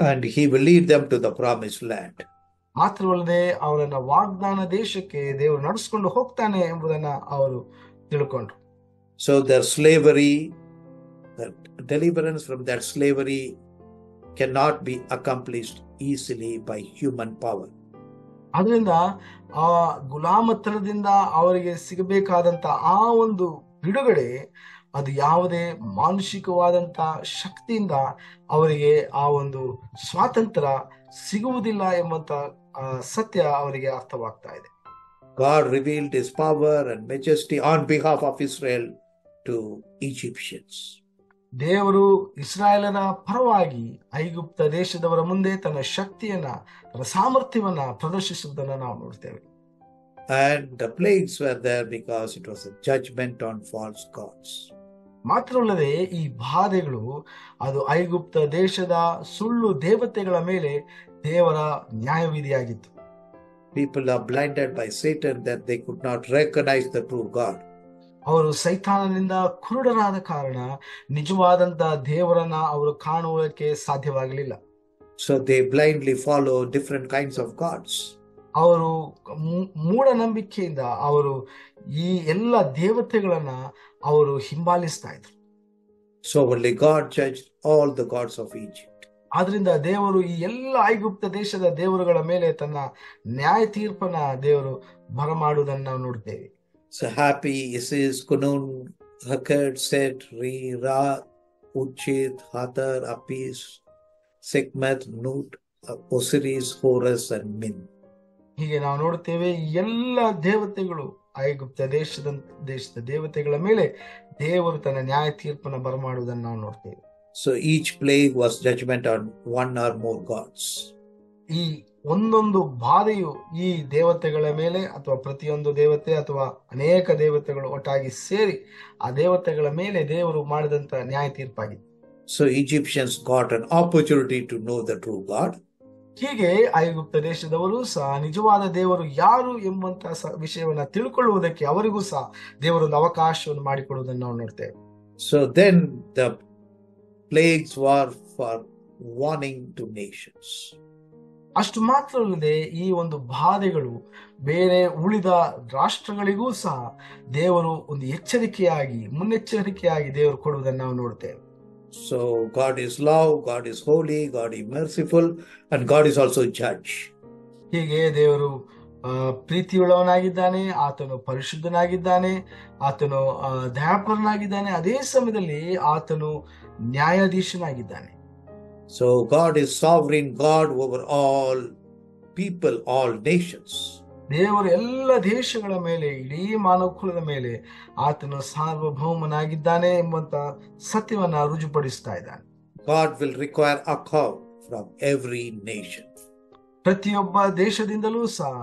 And he will lead them to the promised land. ಮಾತ್ರವಲ್ಲದೆ ಅವರನ್ನ ವಾಗ್ದಾನ ದೇಶಕ್ಕೆ ದೇವರು ನಡೆಸ್ಕೊಂಡು ಹೋಗ್ತಾನೆ ಎಂಬುದನ್ನ ಅವರು ತಿಳ್ಕೊಂಡ್ರು. So their slavery, the deliverance from their slavery cannot be accomplished easily by human power. ಅದರಿಂದ ಆ ಗುಲಾಮತನದಿಂದ ಅವರಿಗೆ ಸಿಗಬೇಕಾದಂತ ಆ ಒಂದು ಬಿಡುಗಡೆ ಅದು ಯಾವುದೇ ಮಾನುಷಿಕವಾದಂತ ಶಕ್ತಿಯಿಂದ ಅವರಿಗೆ ಆ ಒಂದು ಸ್ವಾತಂತ್ರ್ಯ ಸಿಗುವುದಿಲ್ಲ ಎಂಬಂತ ಸತ್ಯ ಅವರಿಗೆ ಅರ್ಥವಾಗ್ತಾ ಇದೆ. God revealed his power and majesty on behalf of Israel to Egyptians. ದೇವರು ಇಸ್ರಾಯೇಲರ ಪರವಾಗಿ ಐಗುಪ್ತ ದೇಶದವರ ಮುಂದೆ ತನ್ನ ಶಕ್ತಿಯನ್ನ, ತನ್ನ ಸಾಮರ್ಥ್ಯವನ್ನ ಪ್ರದರ್ಶಿಸುವುದನ್ನು ನಾವು ನೋಡ್ತೇವೆ. And the plagues were there because it was a judgment on false gods. ಮಾತ್ರವಲ್ಲದೆ ಈ ಬಾಧೆಗಳು ಅದು ಐಗುಪ್ತ ದೇಶದ ಸುಳ್ಳು ದೇವತೆಗಳ ಮೇಲೆ ದೇವರ ನ್ಯಾಯವಿಧಿಯಾಗಿತ್ತು. People are blinded by Satan that they could not recognize the true God. ಅವರು ಸೈತಾನನಿಂದ ಕುರುಡರಾದ ಕಾರಣ ನಿಜವಾದಂತ ದೇವರನ್ನ ಅವರು ಕಾಣುವುದಕ್ಕೆ ಸಾಧ್ಯವಾಗಲಿಲ್ಲ. So they blindly follow different kinds of gods. ಅವರು ಮೂಢನಂಬಿಕೆಯಿಂದ ಅವರು ಈ ಎಲ್ಲ ದೇವತೆಗಳನ್ನ ಅವರು ಹಿಂಬಾಲಿಸ್ತಾ ಇದ್ರು. So only God judged all the gods of Egypt. ಆದ್ರಿಂದ ದೇವರು ಈ ಎಲ್ಲ ಐಗುಪ್ತ ದೇಶದ ದೇವರುಗಳ ಮೇಲೆ ತನ್ನ ನ್ಯಾಯ ತೀರ್ಪನ್ನ ದೇವರು ಬರಮಾಡುವುದನ್ನು ನಾವು ನೋಡ್ತೇವೆ. So happy is Kunun Hakad Set Re Ra Uchit Hathar Apis Sekmet Nut Osiris Horus and Min. ಹೀಗೆ ನಾವು ನೋಡ್ತೇವೆ ಎಲ್ಲ ದೇವತೆಗಳು ಐಗುಪ್ತ ದೇಶದ ದೇವತೆಗಳ ಮೇಲೆ ದೇವರು ತನ್ನ ನ್ಯಾಯ ತೀರ್ಪನ್ನು ಬರಮಾಡುವುದನ್ನು ನಾವು ನೋಡ್ತೇವೆ. So each plague was judgment on one or more gods. ಈ ಒಂದೊಂದು ಬಾಧೆಯು ಈ ದೇವತೆಗಳ ಮೇಲೆ ಅಥವಾ ಪ್ರತಿಯೊಂದು ದೇವತೆ ಅಥವಾ ಅನೇಕ ದೇವತೆಗಳು ಒಟ್ಟಾಗಿ ಸೇರಿ ಆ ದೇವತೆಗಳ ಮೇಲೆ ದೇವರು ಮಾಡಿದಂತ ನ್ಯಾಯ ತೀರ್ಪಾಗಿದೆ. So Egyptians got an opportunity to know the true God. ಹೀಗೆ ಐಗುಪ್ತ ದೇಶದವರು ಸಹ ನಿಜವಾದ ದೇವರು ಯಾರು ಎಂಬಂತಹ ವಿಷಯವನ್ನ ತಿಳ್ಕೊಳ್ಳುವುದಕ್ಕೆ ಅವರಿಗೂ ಸಹ ದೇವರೊಂದು ಅವಕಾಶವನ್ನು ಮಾಡಿಕೊಡುವುದನ್ನು ನಾವು ನೋಡ್ತೇವೆ. So then the plagues were for warning to nations. ಅಷ್ಟು ಮಾತ್ರ ಅಲ್ಲದೆ ಈ ಒಂದು ಬಾಧೆಗಳು ಬೇರೆ ಉಳಿದ ರಾಷ್ಟ್ರಗಳಿಗೂ ಸಹ ದೇವರು ಒಂದು ಮುನ್ನೆಚ್ಚರಿಕೆಯಾಗಿ ದೇವರು ಕೊಡುವುದನ್ನು ನಾವು ನೋಡ್ತೇವೆ. So God is love, God is holy, God is merciful, and God is also judge. ಹೀಗೆ ದೇವರು ಪ್ರೀತಿಯುಳ್ಳವನಾಗಿದ್ದಾನೆ, ಆತನು ಪರಿಶುದ್ಧನಾಗಿದ್ದಾನೆ, ಆತನು ದಯಾಪರನಾಗಿದ್ದಾನೆ, ಅದೇ ಸಮಯದಲ್ಲಿ ಆತನು ನ್ಯಾಯಾಧೀಶನಾಗಿದ್ದಾನೆ. So God is sovereign God over all people, all nations. ದೇವರು ಎಲ್ಲ ದೇಶಗಳ ಮೇಲೆ, ಇಡೀ ಮಾನವ ಕುಲದ ಮೇಲೆ ಆತನು ಸಾರ್ವಭೌಮನಾಗಿದ್ದಾನೆ ಎಂಬಂತ ಸತ್ಯವನ್ನ ರುಜುಪಡಿಸ್ತಾ ಇದ್ದಾನೆ. God will require account from every nation. ಪ್ರತಿಯೊಬ್ಬ ದೇಶದಿಂದಲೂ ಸಹ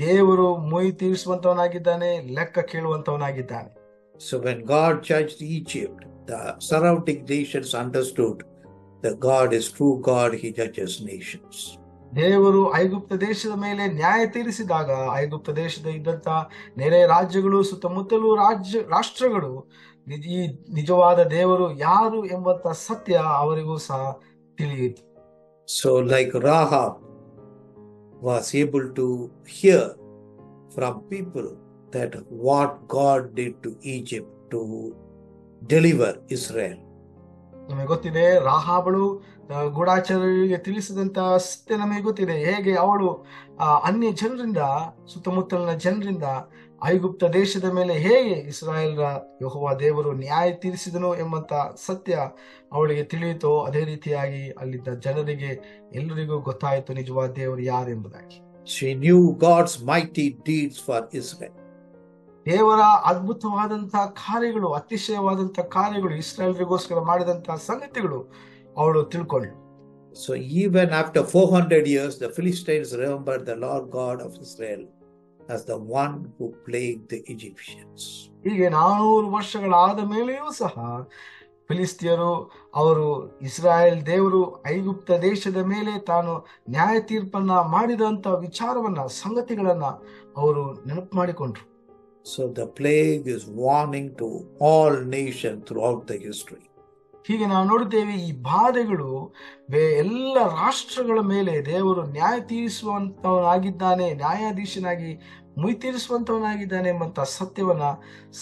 ದೇವರು ಮೊಯಿ ತೀರಿಸುವಂತವನಾಗಿದ್ದಾನೆ, ಲೆಕ್ಕ ಕೇಳುವಂತವನಾಗಿದ್ದಾನೆ. So when God judged Egypt, the surrounding nations understood that God is true God, he judges nations. ದೇವರು ಐಗುಪ್ತ ದೇಶದ ಮೇಲೆ ನ್ಯಾಯ ತೀರಿಸಿದಾಗ ಐಗುಪ್ತ ದೇಶದ ಇದ್ದಂತ ನೆರೆ ರಾಜ್ಯಗಳು, ಸುತ್ತಮುತ್ತಲೂ ರಾಷ್ಟ್ರಗಳು ಈ ನಿಜವಾದ ದೇವರು ಯಾರು ಎಂಬಂತ ಸತ್ಯ ಅವರಿಗೂ ಸಹ ತಿಳಿಯಿತು. So like Rahab was able to hear from people that what God did to Egypt to deliver Israel. ನಮಗೆ ಗೊತ್ತಿದೆ, ರಾಹಾಬಳು ಗೂಢಾಚಾರರಿಗೆ ತಿಳಿಸಿದಂತ ಸತ್ಯ ನಮಗೆ ಗೊತ್ತಿದೆ. ಹೇಗೆ ಅವಳು ಅನ್ಯ ಜನರಿಂದ, ಸುತ್ತಮುತ್ತಲಿನ ಜನರಿಂದ ಐಗುಪ್ತ ದೇಶದ ಮೇಲೆ ಹೇಗೆ ಇಸ್ರಾಯೇಲ್ರ ಯೆಹೋವ ದೇವರು ನ್ಯಾಯ ತೀರಿಸಿದನು ಎಂಬಂತ ಸತ್ಯ ಅವಳಿಗೆ ತಿಳಿಯಿತೋ, ಅದೇ ರೀತಿಯಾಗಿ ಅಲ್ಲಿದ್ದ ಜನರಿಗೆ ಎಲ್ಲರಿಗೂ ಗೊತ್ತಾಯಿತು ನಿಜವಾದ ದೇವರು ಯಾರು ಎಂಬುದಾಗಿ. She knew God's mighty deeds for Israel. ದೇವರ ಅದ್ಭುತವಾದಂತಹ ಕಾರ್ಯಗಳು, ಅತಿಶಯವಾದಂತಹ ಕಾರ್ಯಗಳು, ಇಸ್ರಾಯೇಲ್ರಿಗೋಸ್ಕರ ಮಾಡಿದಂತಹ ಸಂಗತಿಗಳು ಅವಳು ತಿಳ್ಕೊಂಡ್ಳು. So even after 400 years, the Philistines remembered the Lord God of Israel as the one who plagued the Egyptians. ಹೀಗೆ 400 ವರ್ಷಗಳಾದ ಮೇಲೆಯೂ ಸಹ ಫಿಲಿಸ್ತಿಯರು ಅವರು ಇಸ್ರಾಯೇಲ್ ದೇವರು ಐಗುಪ್ತ ದೇಶದ ಮೇಲೆ ತಾನು ನ್ಯಾಯ ತೀರ್ಪನ್ನ ಮಾಡಿದಂತ ವಿಚಾರವನ್ನ, ಸಂಗತಿಗಳನ್ನ ಅವರು ನೆನಪು ಮಾಡಿಕೊಂಡ್ರು. So the plague is warning to all nations throughout the history. ಹೀಗೆ ನಾವು ನೋಡುತ್ತೇವೆ, ಈ ಬಾಧೆಗಳು ಎಲ್ಲ ರಾಷ್ಟ್ರಗಳ ಮೇಲೆ ದೇವರು ನ್ಯಾಯ ತೀರಿಸುವಂತವನಾಗಿದ್ದಾನೆ, ನ್ಯಾಯಾಧೀಶನಾಗಿ ಮುಯಿ ತೀರಿಸುವಂತವನಾಗಿದ್ದಾನೆ ಎಂಬಂತ ಸತ್ಯವನ್ನ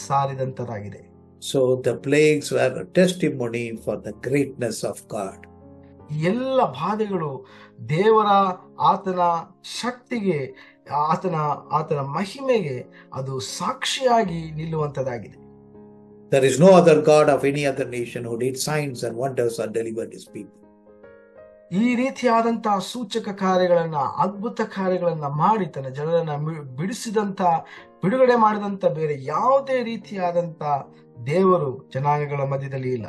ಸಾರಿದಂತರಾಗಿದೆ. So the plagues were a testimony for the greatness of God. ಎಲ್ಲ ಬಾಧೆಗಳು ದೇವರ ಆತನ ಶಕ್ತಿಗೆ, ಆತನ ಮಹಿಮೆಗೆ ಅದು ಸಾಕ್ಷಿಯಾಗಿ ನಿಲ್ಲುವಂತದಾಗಿದೆ. There is no other God of any other nation who did signs and wonders and delivered his people. ಈ ರೀತಿಯಾದಂತಹ ಸೂಚಕ ಕಾರ್ಯಗಳನ್ನ, ಅದ್ಭುತ ಕಾರ್ಯಗಳನ್ನ ಮಾಡಿ ತನ್ನ ಜನರನ್ನ ಬಿಡುಗಡೆ ಮಾಡಿದಂತ ಬೇರೆ ಯಾವುದೇ ರೀತಿಯಾದಂತ ದೇವರು ಜನಾಂಗಗಳ ಮಧ್ಯದಲ್ಲಿ ಇಲ್ಲ.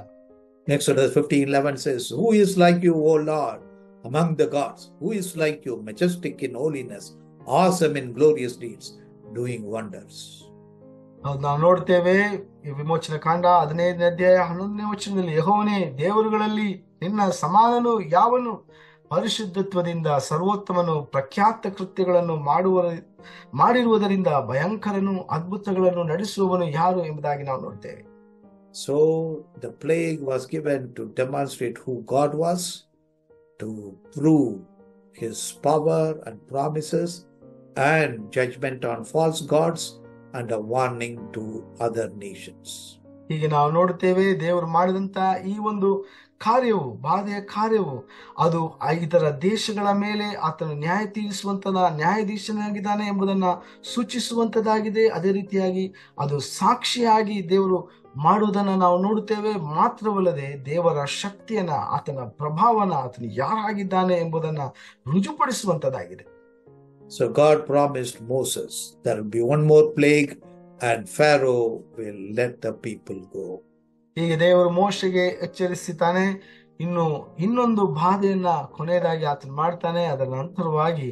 Exodus 15:11 says, "Who is like you, O Lord, among the gods? Who is like you, majestic in holiness, awesome in glorious deeds, doing wonders?" ನಾವು ನೋಡ್ತೇವೆ ಈ ವಿಮೋಚನ ಕಾಂಡ 15ನೇ ಅಧ್ಯಾಯ 11ನೇ ವಚನದಲ್ಲಿ, ಯೆಹೋವನೇ, ದೇವರುಗಳಲ್ಲಿ ನಿನ್ನ ಸಮಾನನು ಯಾವನು? ಪರಿಶುದ್ಧತ್ವದಿಂದ ಸರ್ವೋತ್ತಮನು, ಪ್ರಖ್ಯಾತ ಕೃತ್ಯಗಳನ್ನು ಮಾಡಿರುವುದರಿಂದ ಭಯಂಕರನು, ಅದ್ಭುತಗಳನ್ನು ನಡೆಸುವವನು ಯಾರು ಎಂಬುದಾಗಿ ನಾವು ನೋಡ್ತೇವೆ. So the plague was given to demonstrate who God was, to prove his power and promises, and judgment on false gods, and a warning to other nations. ಹೀಗೆ ನಾವು ನೋಡುತ್ತೇವೆ, ದೇವರು ಮಾಡಿದಂತ ಈ ಒಂದು ಬಾಧೆಯ ಕಾರ್ಯವು ಅದು ಇತರ ದೇಶಗಳ ಮೇಲೆ ಆತನು ನ್ಯಾಯಾಧೀಶನಾಗಿದ್ದಾನೆ ಎಂಬುದನ್ನ ಸೂಚಿಸುವಂತದ್ದಾಗಿದೆ. ಅದೇ ರೀತಿಯಾಗಿ ಅದು ಸಾಕ್ಷಿಯಾಗಿ ದೇವರು ಮಾಡುವುದನ್ನ ನಾವು ನೋಡುತ್ತೇವೆ. ಮಾತ್ರವಲ್ಲದೆ ದೇವರ ಶಕ್ತಿಯನ್ನ, ಆತನ ಪ್ರಭಾವನ, ಆತನು ಯಾರಾಗಿದ್ದಾನೆ ಎಂಬುದನ್ನ ರುಜುಪಡಿಸುವಂತದ್ದಾಗಿದೆ. So God promised Moses there will be one more plague and Pharaoh will let the people go. ಹೀಗೆ ದೇವರು ಮೋಶೆಗೆ ಎಚ್ಚರಿಸುತ್ತಾನೆ, ಇನ್ನೊಂದು ಬಾಧೆಯನ್ನ ಕೊನೆಯದಾಗಿ ಆತನು ಮಾಡ್ತಾನೆ. ಅದರ ನಂತರವಾಗಿ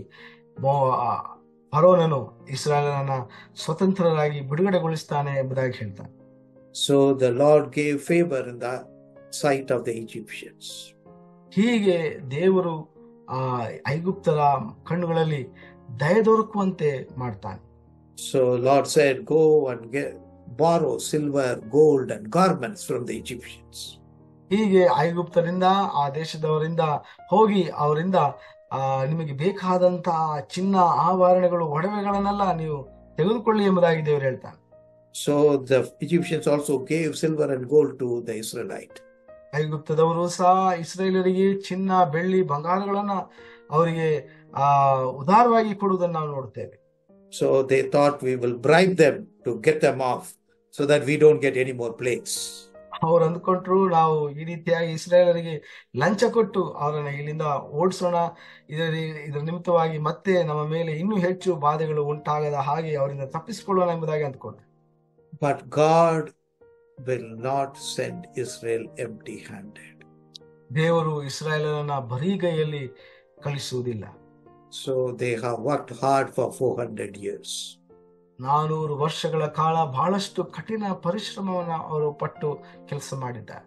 ಫರೋನನು ಇಸ್ರಾಯೇಲರನ್ನ ಸ್ವತಂತ್ರರಾಗಿ ಬಿಡುಗಡೆಗೊಳಿಸ್ತಾನೆ ಎಂಬುದಾಗಿ ಹೇಳ್ತಾನೆ. So the Lord gave favor in the sight of the Egyptians. ಹೀಗೆ ದೇವರು ಐಗುಪ್ತರ ಕಣ್ಣುಗಳಲ್ಲಿ ದಯೆ ದೊರಕುವಂತೆ ಮಾಡ್ತಾನೆ. So Lord said, go and borrow silver, gold and garments from the Egyptians. ಹೀಗೆ ಐಗುಪ್ತರಿಂದ, ಆ ದೇಶದವರಿಂದ ಹೋಗಿ ಅವರಿಂದ ನಿಮಗೆ ಬೇಕಾದಂತ ಚಿನ್ನ, ಆಭರಣಗಳು, ಒಡವೆಗಳನ್ನೆಲ್ಲ ನೀವು ತೆಗೆದುಕೊಳ್ಳಿ ಎಂಬುದಾಗಿ ದೇವರು ಹೇಳ್ತಾನೆ. So the Egyptians also gave silver and gold to the Israelite. ಐಗುಪ್ತದವರು ಸಹ ಇಸ್ರೇಲರಿಗೆ ಚಿನ್ನ, ಬೆಳ್ಳಿ, ಬಂಗಾರಗಳನ್ನ ಅವರಿಗೆ ಉದಾರವಾಗಿ ಕೊಡುವುದನ್ನು ನಾವು ನೋಡ್ತೇವೆ. So they thought we will bribe them to get them off so that we don't get any more plagues. ಅವರು ಅಂದ್ಕೊಂಡ್ರು, ನಾವು ಈ ರೀತಿಯಾಗಿ ಇಸ್ರೇಲರಿಗೆ ಲಂಚ ಕೊಟ್ಟು ಅವರನ್ನ ಇಲ್ಲಿಂದ ಓಡಿಸೋಣ, ಇದರ ನಿಮಿತ್ತವಾಗಿ ಮತ್ತೆ ನಮ್ಮ ಮೇಲೆ ಇನ್ನೂ ಹೆಚ್ಚು ಬಾಧೆಗಳು ಉಂಟಾಗದ ಹಾಗೆ ಅವರಿಂದ ತಪ್ಪಿಸಿಕೊಳ್ಳೋಣ ಎಂಬುದಾಗಿ ಅಂದ್ಕೊಂಡ್ರು. But God will not send Israel empty-handed. ದೇವರು ಇಸ್ರಾಯೇಲರನ್ನ ಬರಿಗೈಯಲ್ಲಿ ಕಳಿಸುವುದಿಲ್ಲ. So they have worked hard for 400 years. 400 ವರ್ಷಗಳ ಕಾಲ ಬಹಳಷ್ಟು ಕಠಿಣ ಪರಿಶ್ರಮವನ್ನ ಅವರು ಪಟ್ಟು ಕೆಲಸ ಮಾಡಿದ್ದಾರೆ.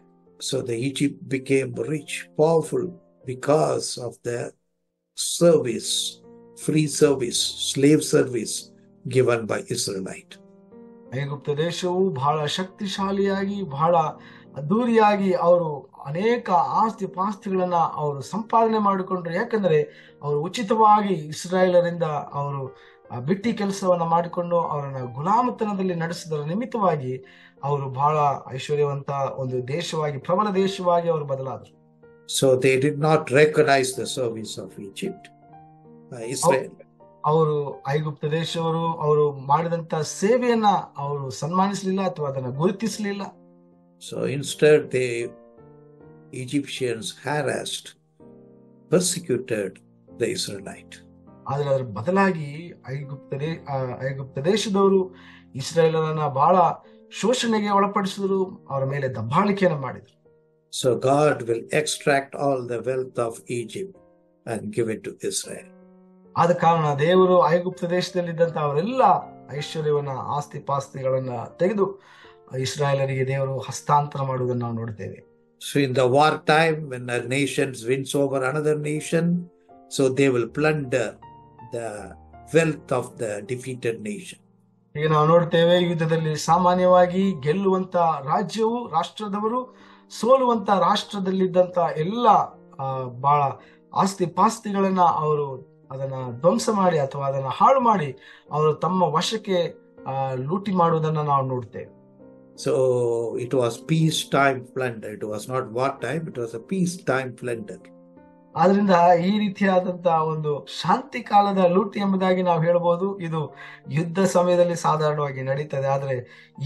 So the Egypt became rich, powerful because of the service, free service, slave service given by Israelite. ಐಗುಪ್ತ ದೇಶವು ಬಹಳ ಶಕ್ತಿಶಾಲಿಯಾಗಿ, ಬಹಳ ಅದ್ದೂರಿಯಾಗಿ ಅವರು ಅನೇಕ ಆಸ್ತಿ ಪಾಸ್ತಿಗಳನ್ನ ಅವರು ಸಂಪಾದನೆ ಮಾಡಿಕೊಂಡ್ರು. ಯಾಕಂದ್ರೆ ಅವರು ಉಚಿತವಾಗಿ ಇಸ್ರಾಯೇಲರಿಂದ ಅವರು ಬಿಟ್ಟಿ ಕೆಲಸವನ್ನ ಮಾಡಿಕೊಂಡು ಅವರನ್ನ ಗುಲಾಮತನದಲ್ಲಿ ನಡೆಸಿದರ ನಿಮಿತ್ತವಾಗಿ ಅವರು ಬಹಳ ಐಶ್ವರ್ಯವಂತ ಒಂದು ದೇಶವಾಗಿ, ಪ್ರಬಲ ದೇಶವಾಗಿ ಅವರು ಬದಲಾದರು. So they did not recognize the service of Egypt, Israel. ಅವರು ಐಗುಪ್ತ ದೇಶವರು ಅವರು ಮಾಡಿದಂತ ಸೇವೆಯನ್ನ ಅವರು ಸನ್ಮಾನಿಸಲಿಲ್ಲ ಅಥವಾ ಅದನ್ನ ಗುರುತಿಸಲಿಲ್ಲ. So instead the Egyptians harassed, persecuted the Israelite. ಆದ್ರೆ ಅದರ ಬದಲಾಗಿ ಐಗುಪ್ತ ದೇಶದವರು ಇಸ್ರಾಯೇಲರನ್ನ ಬಹಳ ಶೋಷಣೆಗೆ ಒಳಪಡಿಸಿದ್ರು, ಅವರ ಮೇಲೆ ದಬ್ಬಾಳಿಕೆಯನ್ನು ಮಾಡಿದ್ರು. So God will extract all the wealth of Egypt and give it to Israel. ಆದ ಕಾರಣ ದೇವರು ಐಗುಪ್ತ ದೇಶದಲ್ಲಿದ್ದಂತ ಅವರೆಲ್ಲ ಐಶ್ವರ್ಯವನ್ನ, ಆಸ್ತಿ ಪಾಸ್ತಿಗಳನ್ನ ತೆಗೆದು ಇಸ್ರಾಯೇಲರಿಗೆ ದೇವರು ಹಸ್ತಾಂತರ ಮಾಡುವುದನ್ನು ನಾವು ನೋಡ್ತೇವೆ. So in the war time, when a nation wins over another nation, so they will plunder the wealth of the defeated nation. ಈಗ ನಾವು ನೋಡ್ತೇವೆ, ಯುದ್ಧದಲ್ಲಿ ಸಾಮಾನ್ಯವಾಗಿ ಗೆಲ್ಲುವಂತ ರಾಜ್ಯವು, ರಾಷ್ಟ್ರದವರು ಸೋಲುವಂತ ರಾಷ್ಟ್ರದಲ್ಲಿದ್ದಂತ ಎಲ್ಲ ಬಹಳ ಆಸ್ತಿ ಪಾಸ್ತಿಗಳನ್ನ ಅವರು ಅದನ್ನ ಧ್ವಂಸ ಮಾಡಿ ಅಥವಾ ಅದನ್ನ ಹಾಳು ಮಾಡಿ ಅವರು ತಮ್ಮ ವಶಕ್ಕೆ ಲೂಟಿ ಮಾಡುವುದನ್ನ ನಾವು ನೋಡ್ತೇವೆ. So it was peacetime plunder. It was not war time. It was a peacetime plunder. ಆದ್ರಿಂದ ಈ ರೀತಿಯಾದಂತಹ ಒಂದು ಶಾಂತಿ ಕಾಲದ ಲೂಟಿ ಎಂಬುದಾಗಿ ನಾವು ಹೇಳಬಹುದು. ಇದು ಯುದ್ಧ ಸಮಯದಲ್ಲಿ ಸಾಧಾರಣವಾಗಿ ನಡೀತದೆ, ಆದ್ರೆ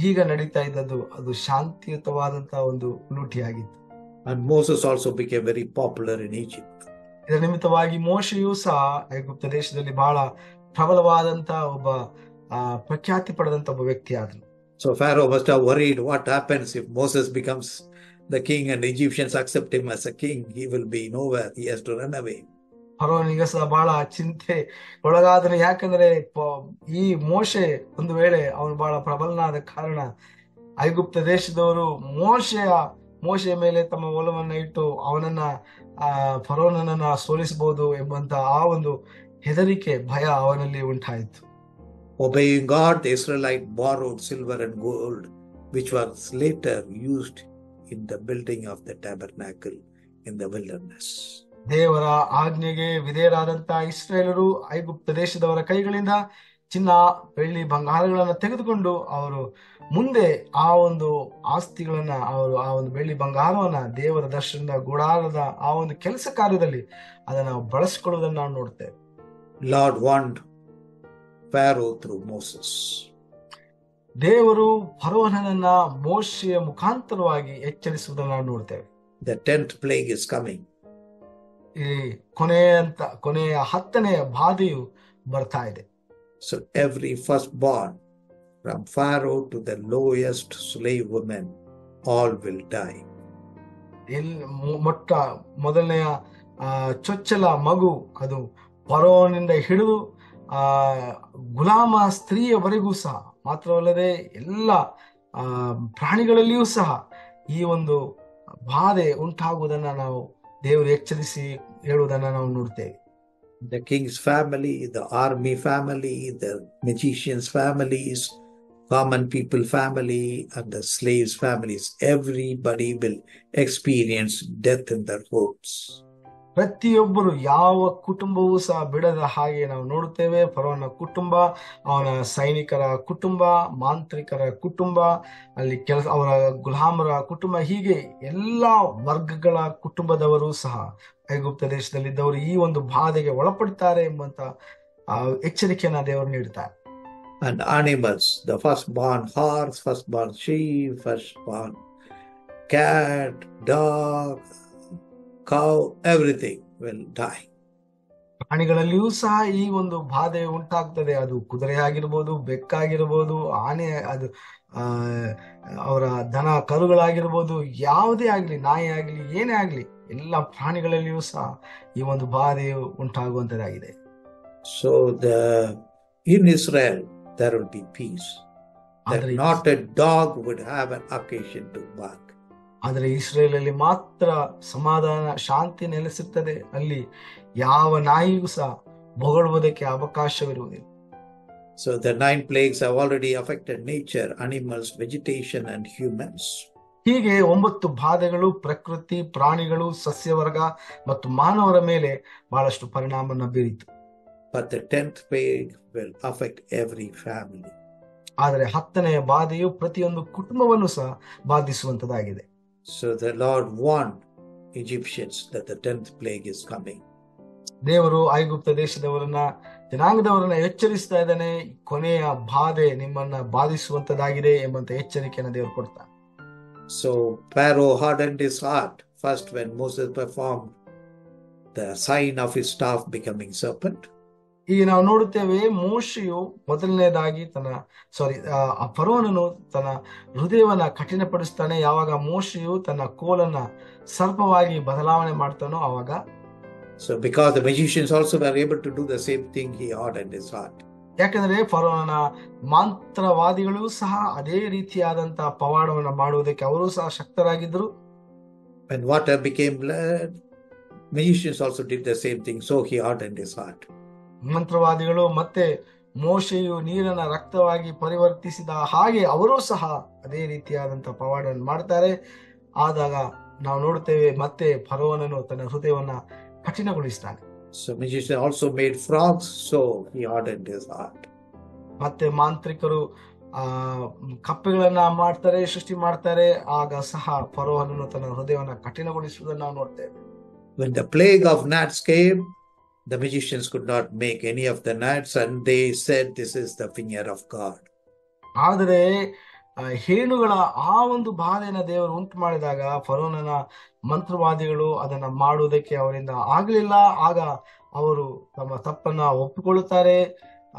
ಈಗ ನಡೀತಾ ಇದ್ದದ್ದು ಅದು ಶಾಂತಿಯುತವಾದಂತಹ ಒಂದು ಲೂಟಿಯಾಗಿತ್ತು. And Moses also became very popular in Egypt. ಇದರ ನಿಮಿತ್ತವಾಗಿ ಮೋಶೆಯೂ ಸಹ ಐಗುಪ್ತ ದೇಶದಲ್ಲಿ ಬಹಳ ಪ್ರಬಲವಾದಂತ ಒಬ್ಬ ಪ್ರಖ್ಯಾತಿ ಪಡೆದಂತ ಒಬ್ಬ ವ್ಯಕ್ತಿ ಆದನು. So Pharaoh must have worried what happens if Moses becomes the king and the Egyptians accept him as a king. He will be nowhere. He has to run away. ಫರೋನಿಗೆ ಸಹ ಬಹಳ ಚಿಂತೆ ಒಳಗಾದನು. ಯಾಕಂದ್ರೆ ಈ ಮೋಶೆ ಒಂದು ವೇಳೆ ಅವನು ಬಹಳ ಪ್ರಬಲನಾದ ಕಾರಣ ಐಗುಪ್ತ ದೇಶದವರು ಮೋಶೆಯ ಮೇಲೆ ತಮ್ಮ ಒಲವನ್ನ ಇಟ್ಟು ಅವನನ್ನ ಫರೋನನ್ನ ಸೋಲಿಸಬಹುದು ಎಂಬಂತ ಆ ಒಂದು ಹೆದರಿಕೆ, ಭಯ ಅವನಲ್ಲಿ ಉಂಟಾಯಿತು. Obeying God, the Israelite borrowed silver and gold, which was later used in the building of the tabernacle in the wilderness. ದೇವರ ಆಜ್ಞೆಗೆ ವಿಧೇಯರಾದಂತ ಇಸ್ರಾಯೇಲರು ಐಗುಪ್ತ ದೇಶದವರ ಕೈಗಳಿಂದ ಚಿನ್ನ ಬೆಳ್ಳಿ ಬಂಗಾರಗಳನ್ನ ತೆಗೆದುಕೊಂಡು ಅವರು ಮುಂದೆ ಆ ಒಂದು ಆಸ್ತಿಗಳನ್ನ ಅವರು ಆ ಒಂದು ಬೆಳ್ಳಿ ಬಂಗಾರವನ್ನ ದೇವರ ದರ್ಶನದ ಗುಡಾರದ ಆ ಒಂದು ಕೆಲಸ ಕಾರ್ಯದಲ್ಲಿ ಅದನ್ನ ಬಳಸಿಕೊಳ್ಳುವುದನ್ನು ನಾವು ನೋಡ್ತೇವೆ. Lord warned Pharaoh through Moses. ದೇವರು ಫರೋಹನನ್ನ ಮೋಶೆಯ ಮುಖಾಂತರವಾಗಿ ಎಚ್ಚರಿಸುವುದನ್ನು ನಾವು ನೋಡ್ತೇವೆ. The 10th plague is coming. ಈ ಕೊನೆಯ 10ನೇ ಬಾಧೆಯು ಬರ್ತಾ ಇದೆ. So every firstborn, from Pharaoh to the lowest slave woman, all will die. ಮೊದಲನೆಯ ಚೊಚ್ಚಲ ಮಗು, ಅದು ಫರೋಹನಿಂದ ಹಿಡಿದು ಗುಲಾಮ ಸ್ತ್ರೀಯವರೆಗೂ ಸಹ, ಮಾತ್ರವಲ್ಲದೆ ಎಲ್ಲ ಪ್ರಾಣಿಗಳಲ್ಲಿಯೂ ಸಹ ಈ ಒಂದು ಬಾಧೆ ಉಂಟಾಗುವುದನ್ನ ನಾವು ದೇವರು ಎಚ್ಚರಿಸಿ ಹೇಳುವುದನ್ನ ನಾವು ನೋಡ್ತೇವೆ. The king's family, the army family, the magicians' families, common people family, and the slaves' families, everybody will experience death in their homes. ಪ್ರತಿಯೊಬ್ಬರು, ಯಾವ ಕುಟುಂಬವೂ ಸಹ ಬಿಡದ ಹಾಗೆ ನಾವು ನೋಡುತ್ತೇವೆ. ಫರೋಹನ ಕುಟುಂಬ, ಅವನ ಸೈನಿಕರ ಕುಟುಂಬ, ಮಾಂತ್ರಿಕರ ಕುಟುಂಬ, ಅಲ್ಲಿ ಅವರ ಗುಲಾಮರ ಕುಟುಂಬ, ಹೀಗೆ ಎಲ್ಲಾ ವರ್ಗಗಳ ಕುಟುಂಬದವರು ಸಹ ಐಗುಪ್ತ ದೇಶದಲ್ಲಿದ್ದವರು ಈ ಒಂದು ಬಾಧೆಗೆ ಒಳಪಡ್ತಾರೆ ಎಂಬಂತ ಎಚ್ಚರಿಕೆಯನ್ನ ದೇವರು ನೀಡ್ತಾರೆ. And animals, the firstborn horse, firstborn sheep, firstborn cat, dog, cow, everything will die. ಪ್ರಾಣಿಗಳಲ್ಲಿಯೂ ಸಹ ಈ ಒಂದು ಬಾಧೆ ಉಂಟಾಗ್ತದೆ. ಅದು ಕುದುರೆ ಆಗಿರ್ಬೋದು, ಬೆಕ್ಕಾಗಿರ್ಬೋದು, ಆನೆ, ಅದು ಅವರ ದನ ಕರುಗಳಾಗಿರ್ಬೋದು, ಯಾವುದೇ ಆಗ್ಲಿ, ನಾಯಿ ಆಗ್ಲಿ, ಏನೇ ಆಗ್ಲಿ, ಎಲ್ಲ ಪ್ರಾಣಿಗಳಲ್ಲಿಯೂ ಸಹ ಈ ಒಂದು ಬಾಧೆಯು ಉಂಟಾಗುವಂತದ್ದಾಗಿದೆ. So in Israel there will be peace. That not a dog would have an occasion to bark. ಆದರೆ ಇಸ್ರೇಲಲ್ಲಿ ಮಾತ್ರ ಸಮಾಧಾನ, ಶಾಂತಿ ನೆಲೆಸುತ್ತದೆ. ಅಲ್ಲಿ ಯಾವ ನಾಯಿಗೂ ಸಹ ಬೊಗಳುವುದಕ್ಕೆ ಅವಕಾಶವಿರುವುದಿಲ್ಲ. So the 9 plagues have already affected nature, animals, vegetation, and humans. ಹೀಗೆ 9 ಬಾಧೆಗಳು ಪ್ರಕೃತಿ, ಪ್ರಾಣಿಗಳು, ಸಸ್ಯವರ್ಗ ಮತ್ತು ಮಾನವರ ಮೇಲೆ ಬಹಳಷ್ಟು ಪರಿಣಾಮವನ್ನು ಬೀರಿತು. But the 10th plague will affect every family. ಆದರೆ 10ನೇ ಬಾಧೆಯು ಪ್ರತಿಯೊಂದು ಕುಟುಂಬವನ್ನು ಸಹ ಬಾಧಿಸುವಂತದಾಗಿದೆ. So the Lord warned Egyptians that the 10th plague is coming. ದೇವರು ಐಗುಪ್ತ ದೇಶದವರನ್ನ, ಜನಾಂಗದವರನ್ನ ಎಚ್ಚರಿಸ್ತಾ ಇದ್ದಾನೆ. ಕೊನೆಯ ಬಾಧೆ ನಿಮ್ಮನ್ನ ಬಾಧಿಸುವಂತದಾಗಿದೆ ಎಂಬಂತ ಎಚ್ಚರಿಕೆಯನ್ನು ದೇವರು ಕೊಡ್ತಾನೆ. So Pharaoh hardened his heart first when Moses performed the sign of his staff becoming serpent. ಈಗ ನಾವು ನೋಡುತ್ತೇವೆ, ಮೋಶೆಯು ಮೊದಲನೇದಾಗಿ ಫರೋಹನನು ತನ್ನ ಹೃದಯವನ್ನ ಕಠಿಣಪಡಿಸ್ತಾನೆ. ಯಾವಾಗ ಮೋಶೆಯು ತನ್ನ ಕೋಲನ್ನ ಸರ್ಪವಾಗಿ ಬದಲಾವಣೆ ಮಾಡ್ತಾನೋ ಆವಾಗ. So because the magicians also were able to do the same thing, he hardened his heart. ಯಾಕಂದ್ರೆ ಫರೋಹನ ಮಂತ್ರವಾದಿಗಳು ಸಹ ಅದೇ ರೀತಿಯಾದಂತ ಪವಾಡವನ್ನ ಮಾಡುವುದಕ್ಕೆ ಅವರು ಸಹ ಶಕ್ತರಾಗಿದ್ರು. When water became blood, magicians also did the same thing, so he hardened his heart. ಮಂತ್ರವಾದಿಗಳು ಮತ್ತೆ ಮೋಶೆಯು ನೀರನ್ನ ರಕ್ತವಾಗಿ ಪರಿವರ್ತಿಸಿದ ಹಾಗೆ ಅವರು ಸಹ ಅದೇ ರೀತಿಯಾದಂತ ಪವಾಡವನ್ನು ಮಾಡ್ತಾರೆ. ಆದಾಗ ನಾವು ನೋಡುತ್ತೇವೆ, ಮತ್ತೆ ಫರೋಹನನು ತನ್ನ ಹೃದಯವನ್ನ ಕಠಿಣಗೊಳಿಸ್ತಾನೆ. So magicians also made frogs, so he hardened his heart. ಮತ್ತೆ ಮಾಂತ್ರಿಕರು ಕಪ್ಪೆಗಳನ್ನ ಮಾಡ್ತಾರೆ, ಸೃಷ್ಟಿ ಮಾಡ್ತಾರೆ. ಆಗ ಸಹ ಫರೋಹನನು ತನ್ನ ಹೃದಯವನ್ನ ಕಠಿಣಗೊಳಿಸುವುದನ್ನು ನಾವು ನೋಡ್ತೇವೆ. When the plague of gnats came, the magicians could not make any of the gnats, and they said, "This is the finger of God." ಆದರೆ ಹೇಳುಗಳ ಆ ಒಂದು ಬಾಧೆಯನ್ನ ದೇವರು ಉಂಟು ಮಾಡಿದಾಗ ಫರೋಹನನ ಮಂತ್ರವಾದಿಗಳು ಅದನ್ನ ಮಾಡುವುದಕ್ಕೆ ಅವರಿಂದ ಆಗಲಿಲ್ಲ. ಆಗ ಅವರು ತಮ್ಮ ತಪ್ಪನ್ನ ಒಪ್ಪಿಕೊಳ್ಳುತ್ತಾರೆ.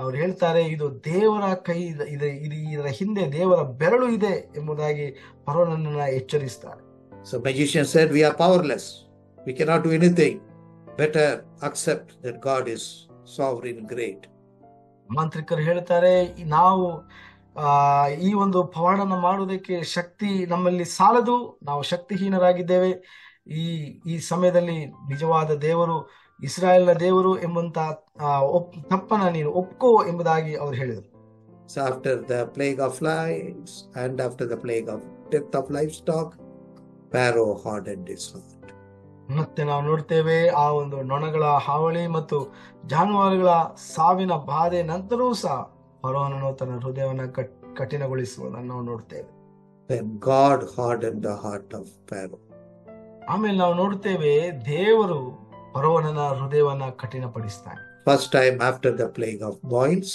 ಅವ್ರು ಹೇಳ್ತಾರೆ, ಇದು ದೇವರ ಕೈ ಇದೆ, ಇದರ ಹಿಂದೆ ದೇವರ ಬೆರಳು ಇದೆ ಎಂಬುದಾಗಿ ಫರೋಹನನ್ನ ಎಚ್ಚರಿಸ್ತಾರೆ. So magicians said, "We are powerless. We cannot do anything. Better accept that God is sovereign, great." ಮಾಂತ್ರಿಕರು ಹೇಳ್ತಾರೆ, ನಾವು ಈ ಒಂದು ಪವಾಡನ ಮಾಡುವುದಕ್ಕೆ ಶಕ್ತಿ ನಮ್ಮಲ್ಲಿ ಸಾಲದು, ನಾವು ಶಕ್ತಿಹೀನರಾಗಿದ್ದೇವೆ. ಈ ಸಮಯದಲ್ಲಿ ನಿಜವಾದ ದೇವರು ಇಸ್ರಾಯೇಲ್ನ ದೇವರು ಎಂಬಂತ ತಪ್ಪನ್ನ ನೀನು ಒಪ್ಕೋ ಎಂಬುದಾಗಿ ಅವರು ಹೇಳಿದರು. So after the plague of flies and after the plague of death of livestock, Pharaoh hardened his heart. ಮತ್ತೆ ನಾವು ನೋಡ್ತೇವೆ, ಆ ಒಂದು ನೊಣಗಳ ಹಾವಳಿ ಮತ್ತು ಜಾನುವಾರುಗಳ ಸಾವಿನ ಬಾಧೆ ನಂತರವೂ ಸಹ ಫರೋಹನನು ತನ್ನ ಹೃದಯವನ್ನು ಕಠಿಣಗೊಳಿಸುವುದನ್ನು ನಾವು ನೋಡ್ತೇವೆ. Then God hardened the heart of Pharaoh. ಆಮೇಲೆ ನಾವು ನೋಡ್ತೇವೆ ದೇವರು ಫರೋಹನನ ಹೃದಯವನ್ನ ಕಠಿಣಪಡಿಸ್ತಾನೆ. First time after the plague of boils.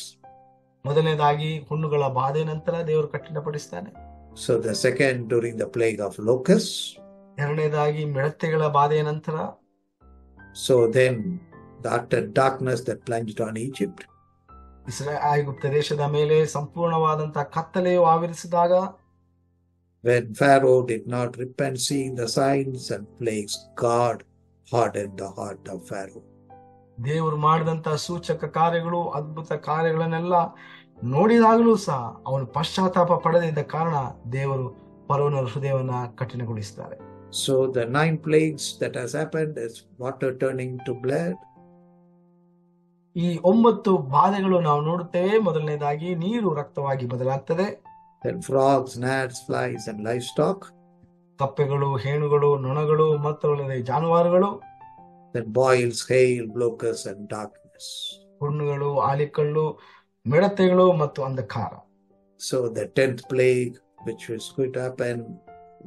ಮೊದಲನೇದಾಗಿ ಹುಣ್ಣುಗಳ ಬಾಧೆ ನಂತರ ದೇವರು ಕಠಿಣಪಡಿಸ್ತಾನೆ. So the second during the plague of locusts. ಎರಡನೇದಾಗಿ ಮಿಡತೆಗಳ ಬಾಧೆಯ ನಂತರ. So then the utter darkness that plunged on Egypt. ಐಗುಪ್ತ ದೇಶದ ಮೇಲೆ ಸಂಪೂರ್ಣವಾದಂತಹ ಕತ್ತಲೆಯು ಆವರಿಸಿದಾಗ. When Pharaoh did not repent, seeing the signs and plagues, God hardened the heart of Pharaoh. ದೇವರು ಮಾಡಿದಂತಹ ಸೂಚಕ ಕಾರ್ಯಗಳು, ಅದ್ಭುತ ಕಾರ್ಯಗಳನ್ನೆಲ್ಲ ನೋಡಿದಾಗಲೂ ಸಹ ಅವನು ಪಶ್ಚಾತ್ತಾಪ ಪಡೆದಿದ್ದ ಕಾರಣ ದೇವರು ಫರೋಹನ ಹೃದಯವನ್ನ ಕಠಿಣಗೊಳಿಸ್ತಾರೆ. So the 9 plagues that has happened is water turning to blood. ಈ 9 ಬಾಧೆಗಳು ನಾವು ನೋಡುತ್ತೇವೆ. ಮೊದಲನೇದಾಗಿ ನೀರು ರಕ್ತವಾಗಿ ಬದಲಾಗ್ತದೆ. Then frogs, gnats, flies and livestock. ಕಪ್ಪೆಗಳು, ಹೇಣುಗಳು, ನೊಣಗಳು ಮತ್ತು ಜಾನುವಾರುಗಳು. Then boils, hail, locusts and darkness. ಹುಣ್ಣುಗಳು, ಆಲಿಕಲ್ಲು, ಮಿಡತೆಗಳು ಮತ್ತು ಅಂಧಕಾರ. So the 10th plague which was going to happen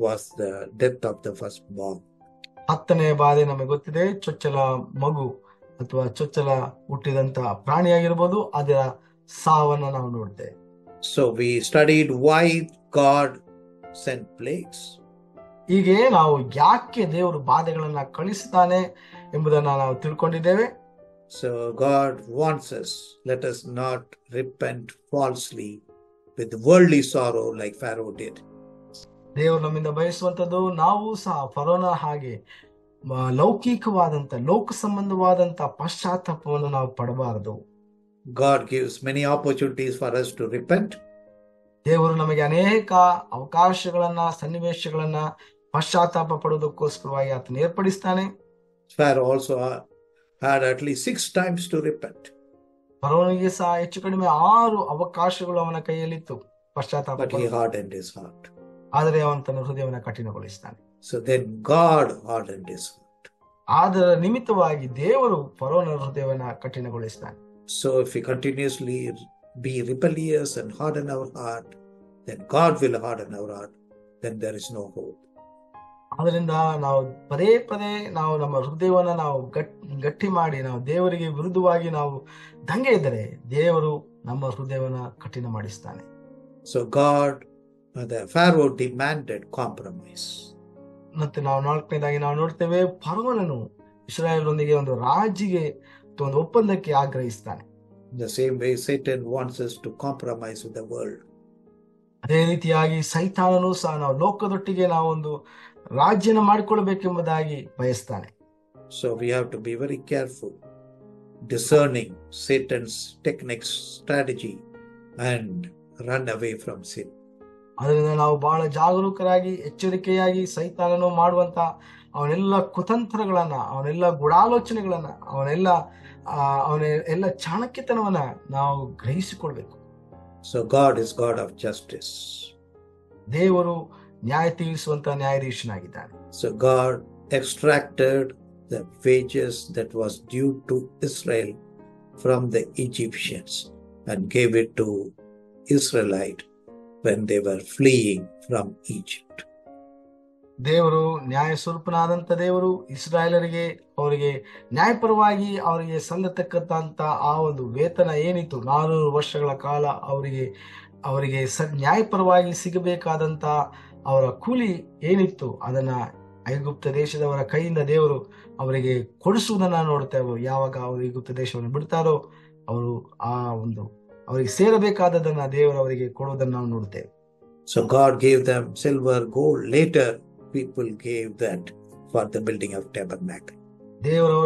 was the death of the firstborn. 10ನೇ ಬಾಧೆ ನಮಗೆ ಗೊತ್ತಿದೆ, ಚೊಚ್ಚಲ ಮಗು ಅಥವಾ ಚೊಚ್ಚಲ ಹುಟ್ಟಿದಂತ ಪ್ರಾಣಿಯಾಗಿರ್ಬೋದು, ಅದರ ಸಾವನ್ನ ನಾವು ನೋಡ್ತೇವೆ. So we studied why God sent plagues. ಹೀಗೆ ನಾವು ಯಾಕೆ ದೇವರು ಬಾಧೆಗಳನ್ನ ಕಳಿಸ್ತಾನೆ ಎಂಬುದನ್ನ ನಾವು ತಿಳ್ಕೊಂಡಿದ್ದೇವೆ. So God wants us, let us not repent falsely with worldly sorrow like Pharaoh did. ದೇವರು ನಮ್ಮಿಂದ ಬಯಸುವಂತದ್ದು ನಾವು ಸಹ ಫರೋನ ಹಾಗೆ ಲೌಕಿಕವಾದಂತ ಲೋಕ ಸಂಬಂಧವಾದಂತ ಪಶ್ಚಾತ್ತಾಪವನ್ನು ನಾವು ಪಡಬಾರದು. God gives many opportunities for us to repent. ದೇವರು ನಮಗೆ ಅನೇಕ ಅವಕಾಶಗಳನ್ನ, ಸನ್ನಿವೇಶಗಳನ್ನ ಪಶ್ಚಾತ್ತಾಪ ಪಡುವುದಕ್ಕೋಸ್ಕರವಾಗಿ ಆತನ ಏರ್ಪಡಿಸ್ತಾನೆ. Pharaoh also had at least 6 times to repent. ಫರೋನಿಗೆ ಸಹ ಹೆಚ್ಚು ಕಡಿಮೆ 6 ಅವಕಾಶಗಳು ಅವನ ಕೈಯಲ್ಲಿತ್ತು ಪಶ್ಚಾತ್ತಾಪ. But he hardened his heart. ಆದರೆ ಅವನು ತನ್ನ ಹೃದಯವನ್ನು ಕಠಿಣಗೊಳಿಸ್ತಾನೆ. So then God hardened his heart. ಅದರ ನಿಮಿತ್ತವಾಗಿ ದೇವರು ಫರೋನ ಹೃದಯವನ್ನು ಕಠಿಣಗೊಳಿಸ್ತಾನೆ. So if we continuously be rebellious and harden our heart, then God will harden our heart. Then there is no hope. ಅದರಿಂದ ನಾವು ಪದೇ ಪದೇ ನಾವು ನಮ್ಮ ಹೃದಯವನ್ನು ನಾವು ಗಟ್ಟಿ ಮಾಡಿ ನಾವು ದೇವರಿಗೆ ವಿರುದ್ಧವಾಗಿ ನಾವು ದಂಗೆ ಇದ್ದರೆ ದೇವರು ನಮ್ಮ ಹೃದಯವನ್ನ ಕಠಿಣ ಮಾಡಿಸ್ತಾನೆ. So the Pharaoh demanded compromise. ಮತ್ತೆ ನಾವು 4ನೇದಾಗಿ ನಾವು ನೋಡ್ತೇವೆ, ಫರೋಹನನು ಇಸ್ರಾಯೇಲರೊಂದಿಗೆ ಒಂದು ರಾಜಿಗೆ ಒಂದು ಒಪ್ಪಂದಕ್ಕೆ ಆಗ್ರಹಿಸ್ತಾನೆ. The same way Satan wants us to compromise with the world. ಅದೇ ರೀತಿಯಾಗಿ ಸೈತಾನನು ಸಹ ನಾವು ಲೋಕದೊಟ್ಟಿಗೆ ನಾವು ಒಂದು ರಾಜ್ಯನ ಮಾಡಿಕೊಳ್ಳಬೇಕೆಂಬುದಾಗಿ ಬಯಸ್ತಾನೆ. So we have to be very careful, discerning Satan's techniques, strategy, and run away from sin. ಅದರಿಂದ ನಾವು ಬಹಳ ಜಾಗರೂಕರಾಗಿ ಎಚ್ಚರಿಕೆಯಾಗಿ ಸೈತಾನನು ಮಾಡುವಂತ ಅವನೆಲ್ಲ ಕುತಂತ್ರಗಳನ್ನ, ಅವನೆಲ್ಲ ಗೂಢಾಲೋಚನೆಗಳನ್ನ, ಅವನೆಲ್ಲ ಚಾಣಕ್ಯತನವನ್ನ ನಾವು ಗ್ರಹಿಸಿಕೊಳ್ಬೇಕು. So God is God of justice. ದೇವರು ನ್ಯಾಯ ತೀರಿಸುವಂತ ನ್ಯಾಯಾಧೀಶನಾಗಿದ್ದಾನೆ. So God extracted the wages that was due to Israel from the Egyptians and gave it to Israelite when they were fleeing from Egypt. ದೇವರು ನ್ಯಾಯ ಸ್ವರೂಪನಾದಂತ ದೇವರು ಇಸ್ರಾಯೇಲರಿಗೆ ಅವರಿಗೆ ನ್ಯಾಯಪರವಾಗಿ ಅವರಿಗೆ ಸಲ್ಲತಕ್ಕಂತ ಆ ಒಂದು ವೇತನ ಏನಿತ್ತು 400 ವರ್ಷಗಳ ಕಾಲ ಅವರಿಗೆ ನ್ಯಾಯಪರವಾಗಿ ಸಿಗಬೇಕಾದಂತ ಅವರ ಕೂಲಿ ಏನಿತ್ತು ಅದನ್ನ ಐಗುಪ್ತ ದೇಶದವರ ಕೈಯಿಂದ ದೇವರು ಅವರಿಗೆ ಕೊಡಿಸುವುದನ್ನ ನೋಡ್ತೇವೆ. ಯಾವಾಗ ಅವರು ಐಗುಪ್ತ ದೇಶವನ್ನು ಬಿಡ್ತಾರೋ ಅವರು ಅವರಿಗೆ ಸೇರಬೇಕಾದದನ್ನ ದೇವರು ಅವರಿಗೆ ಕೊಡುವುದನ್ನು ನಾವು ನೋಡ್ತೇವೆ. So God gave them silver, gold. Later people gave that for the building of tabernacle. ದೇವರು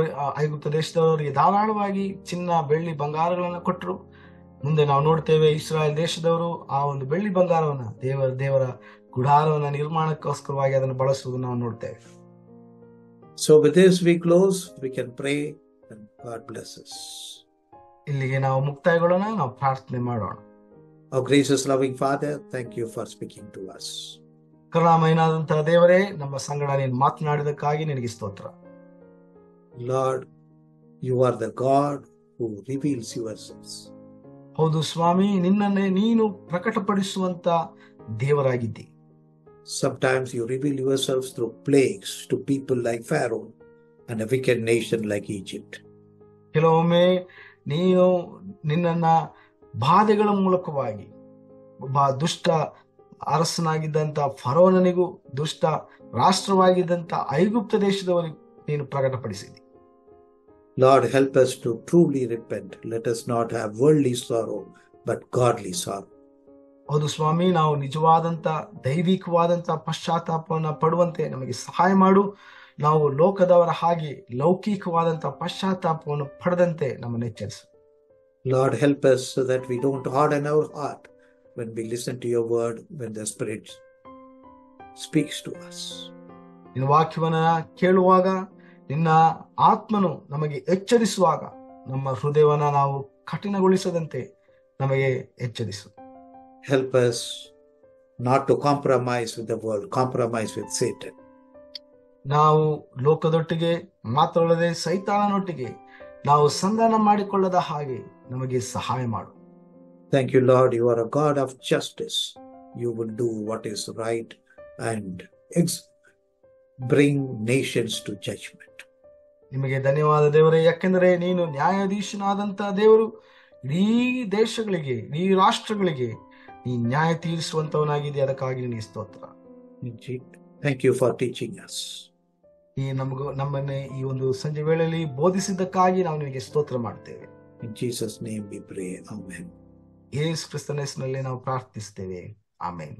ಐಗುಪ್ತ ದೇಶದವರಿಗೆ ಧಾರಾಳವಾಗಿ ಚಿನ್ನ, ಬೆಳ್ಳಿ, ಬಂಗಾರಗಳನ್ನ ಕೊಟ್ಟರು. ಮುಂದೆ ನಾವು ನೋಡ್ತೇವೆ ಇಸ್ರಾಯೇಲ್ ದೇಶದವರು ಆ ಒಂದು ಬೆಳ್ಳಿ ಬಂಗಾರವನ್ನ ದೇವರ ಗುಡಾರವನ್ನ ನಿರ್ಮಾಣಕ್ಕೋಸ್ಕರವಾಗಿ ಅದನ್ನು ಬಳಸುವುದನ್ನು ನಾವು ನೋಡ್ತೇವೆ. So with this we close. We can pray and God bless us. ಇಲ್ಲಿಗೆ ನಾವು ಮುಕ್ತಾಯಗೊಳ್ಳೋಣ, ನಾವು ಪ್ರಾರ್ಥನೆ ಮಾಡೋಣ. Our gracious loving Father, thank you for speaking to us. ಕರುಣಾಮಯನಾದಂತಹ ದೇವರೇ, ನಮ್ಮ ಸಂಗಡ ನೀನು ಮಾತನಾಡಿದಕ್ಕಾಗಿ ನಿನಗೆ ಸ್ತೋತ್ರ. Lord, you are the God who reveals yourselves. ಹೌದು ಸ್ವಾಮಿ, ನಿನ್ನನ್ನೇ ನೀನು ಪ್ರಕಟಪಡಿಸುವಂತ ದೇವರಾಗಿದ್ದಿ. Sometimes you reveal yourselves through plagues to people like Pharaoh and a wicked nation like Egypt. ಕೆಲವೊಮ್ಮೆ ನೀನು ನಿನ್ನನ್ನ ಬಾಧೆಗಳ ಮೂಲಕವಾಗಿ ಒಬ್ಬ ದುಷ್ಟ ಅರಸನಾಗಿದ್ದಂತ ಫರೋನನಿಗೂ ದುಷ್ಟ ರಾಷ್ಟ್ರವಾಗಿದ್ದಂತ ಐಗುಪ್ತ ದೇಶದವರಿಗೂ ನೀನು ಪ್ರಕಟಪಡಿಸಿದಿ. Lord, help us to truly repent. Let us not have worldly sorrow, but godly sorrow. ಹೌದು ಸ್ವಾಮಿ, ನಾವು ನಿಜವಾದಂತ ದೈವಿಕವಾದಂತ ಪಶ್ಚಾತ್ತಾಪವನ್ನ ಪಡುವಂತೆ ನಮಗೆ ಸಹಾಯ ಮಾಡು. ನಾವು ಲೋಕದವರ ಹಾಗೆ ಲೌಕಿಕವಾದಂತ ಪಶ್ಚಾತ್ತಾಪವನ್ನು ಪಡೆದಂತೆ ನಮ್ಮನ್ನು ಎಚ್ಚರಿಸು. Lord, help us so that we don't harden our heart when we listen to your word, when the Spirit speaks to us. ನಿನ್ನ ವಾಕ್ಯವನ್ನ ಕೇಳುವಾಗ, ನಿನ್ನ ಆತ್ಮನು ನಮಗೆ ಎಚ್ಚರಿಸುವಾಗ ನಮ್ಮ ಹೃದಯವನ್ನ ನಾವು ಕಠಿಣಗೊಳಿಸದಂತೆ ನಮಗೆ ಎಚ್ಚರಿಸು. Help us not to compromise with the world, compromise with Satan. ನಾವು ಲೋಕದೊಟ್ಟಿಗೆ ಮಾತ್ರವಲ್ಲದೆ ಸೈತಾನನೊಟ್ಟಿಗೆ ನಾವು ಸಂಧಾನ ಮಾಡಿಕೊಳ್ಳದ ಹಾಗೆ ನಮಗೆ ಸಹಾಯ ಮಾಡು. Thank you, Lord. You are a God of justice. You will do what is right and bring nations to judgment. ನಿಮಗೆ ಧನ್ಯವಾದ ದೇವರೇ, ಯಾಕೆಂದರೆ ನೀನು ನ್ಯಾಯಾಧೀಶನಾದಂತ ದೇವರು. ಇಡೀ ದೇಶಗಳಿಗೆ, ಇಡೀ ರಾಷ್ಟ್ರಗಳಿಗೆ ನೀ ನ್ಯಾಯ ತೀರಿಸುವಂತವನಾಗಿದೆ. ಅದಕ್ಕಾಗಿ ನಿನಗೆ ಸ್ತೋತ್ರ. Thank you for teaching us. ನಮ್ಮನ್ನೇ ಈ ಒಂದು ಸಂಜೆ ವೇಳೆಯಲ್ಲಿ ಬೋಧಿಸಿದ್ದಕ್ಕಾಗಿ ನಾವು ನಿನಗೆ ಸ್ತೋತ್ರ ಮಾಡ್ತೇವೆ. In Jesus' name we pray. Amen. ಯೇಸು ಕ್ರಿಸ್ತನ ಹೆಸರಿನಲ್ಲಿ ನಾವು ಪ್ರಾರ್ಥಿಸ್ತೇವೆ. ಆಮೆನ್.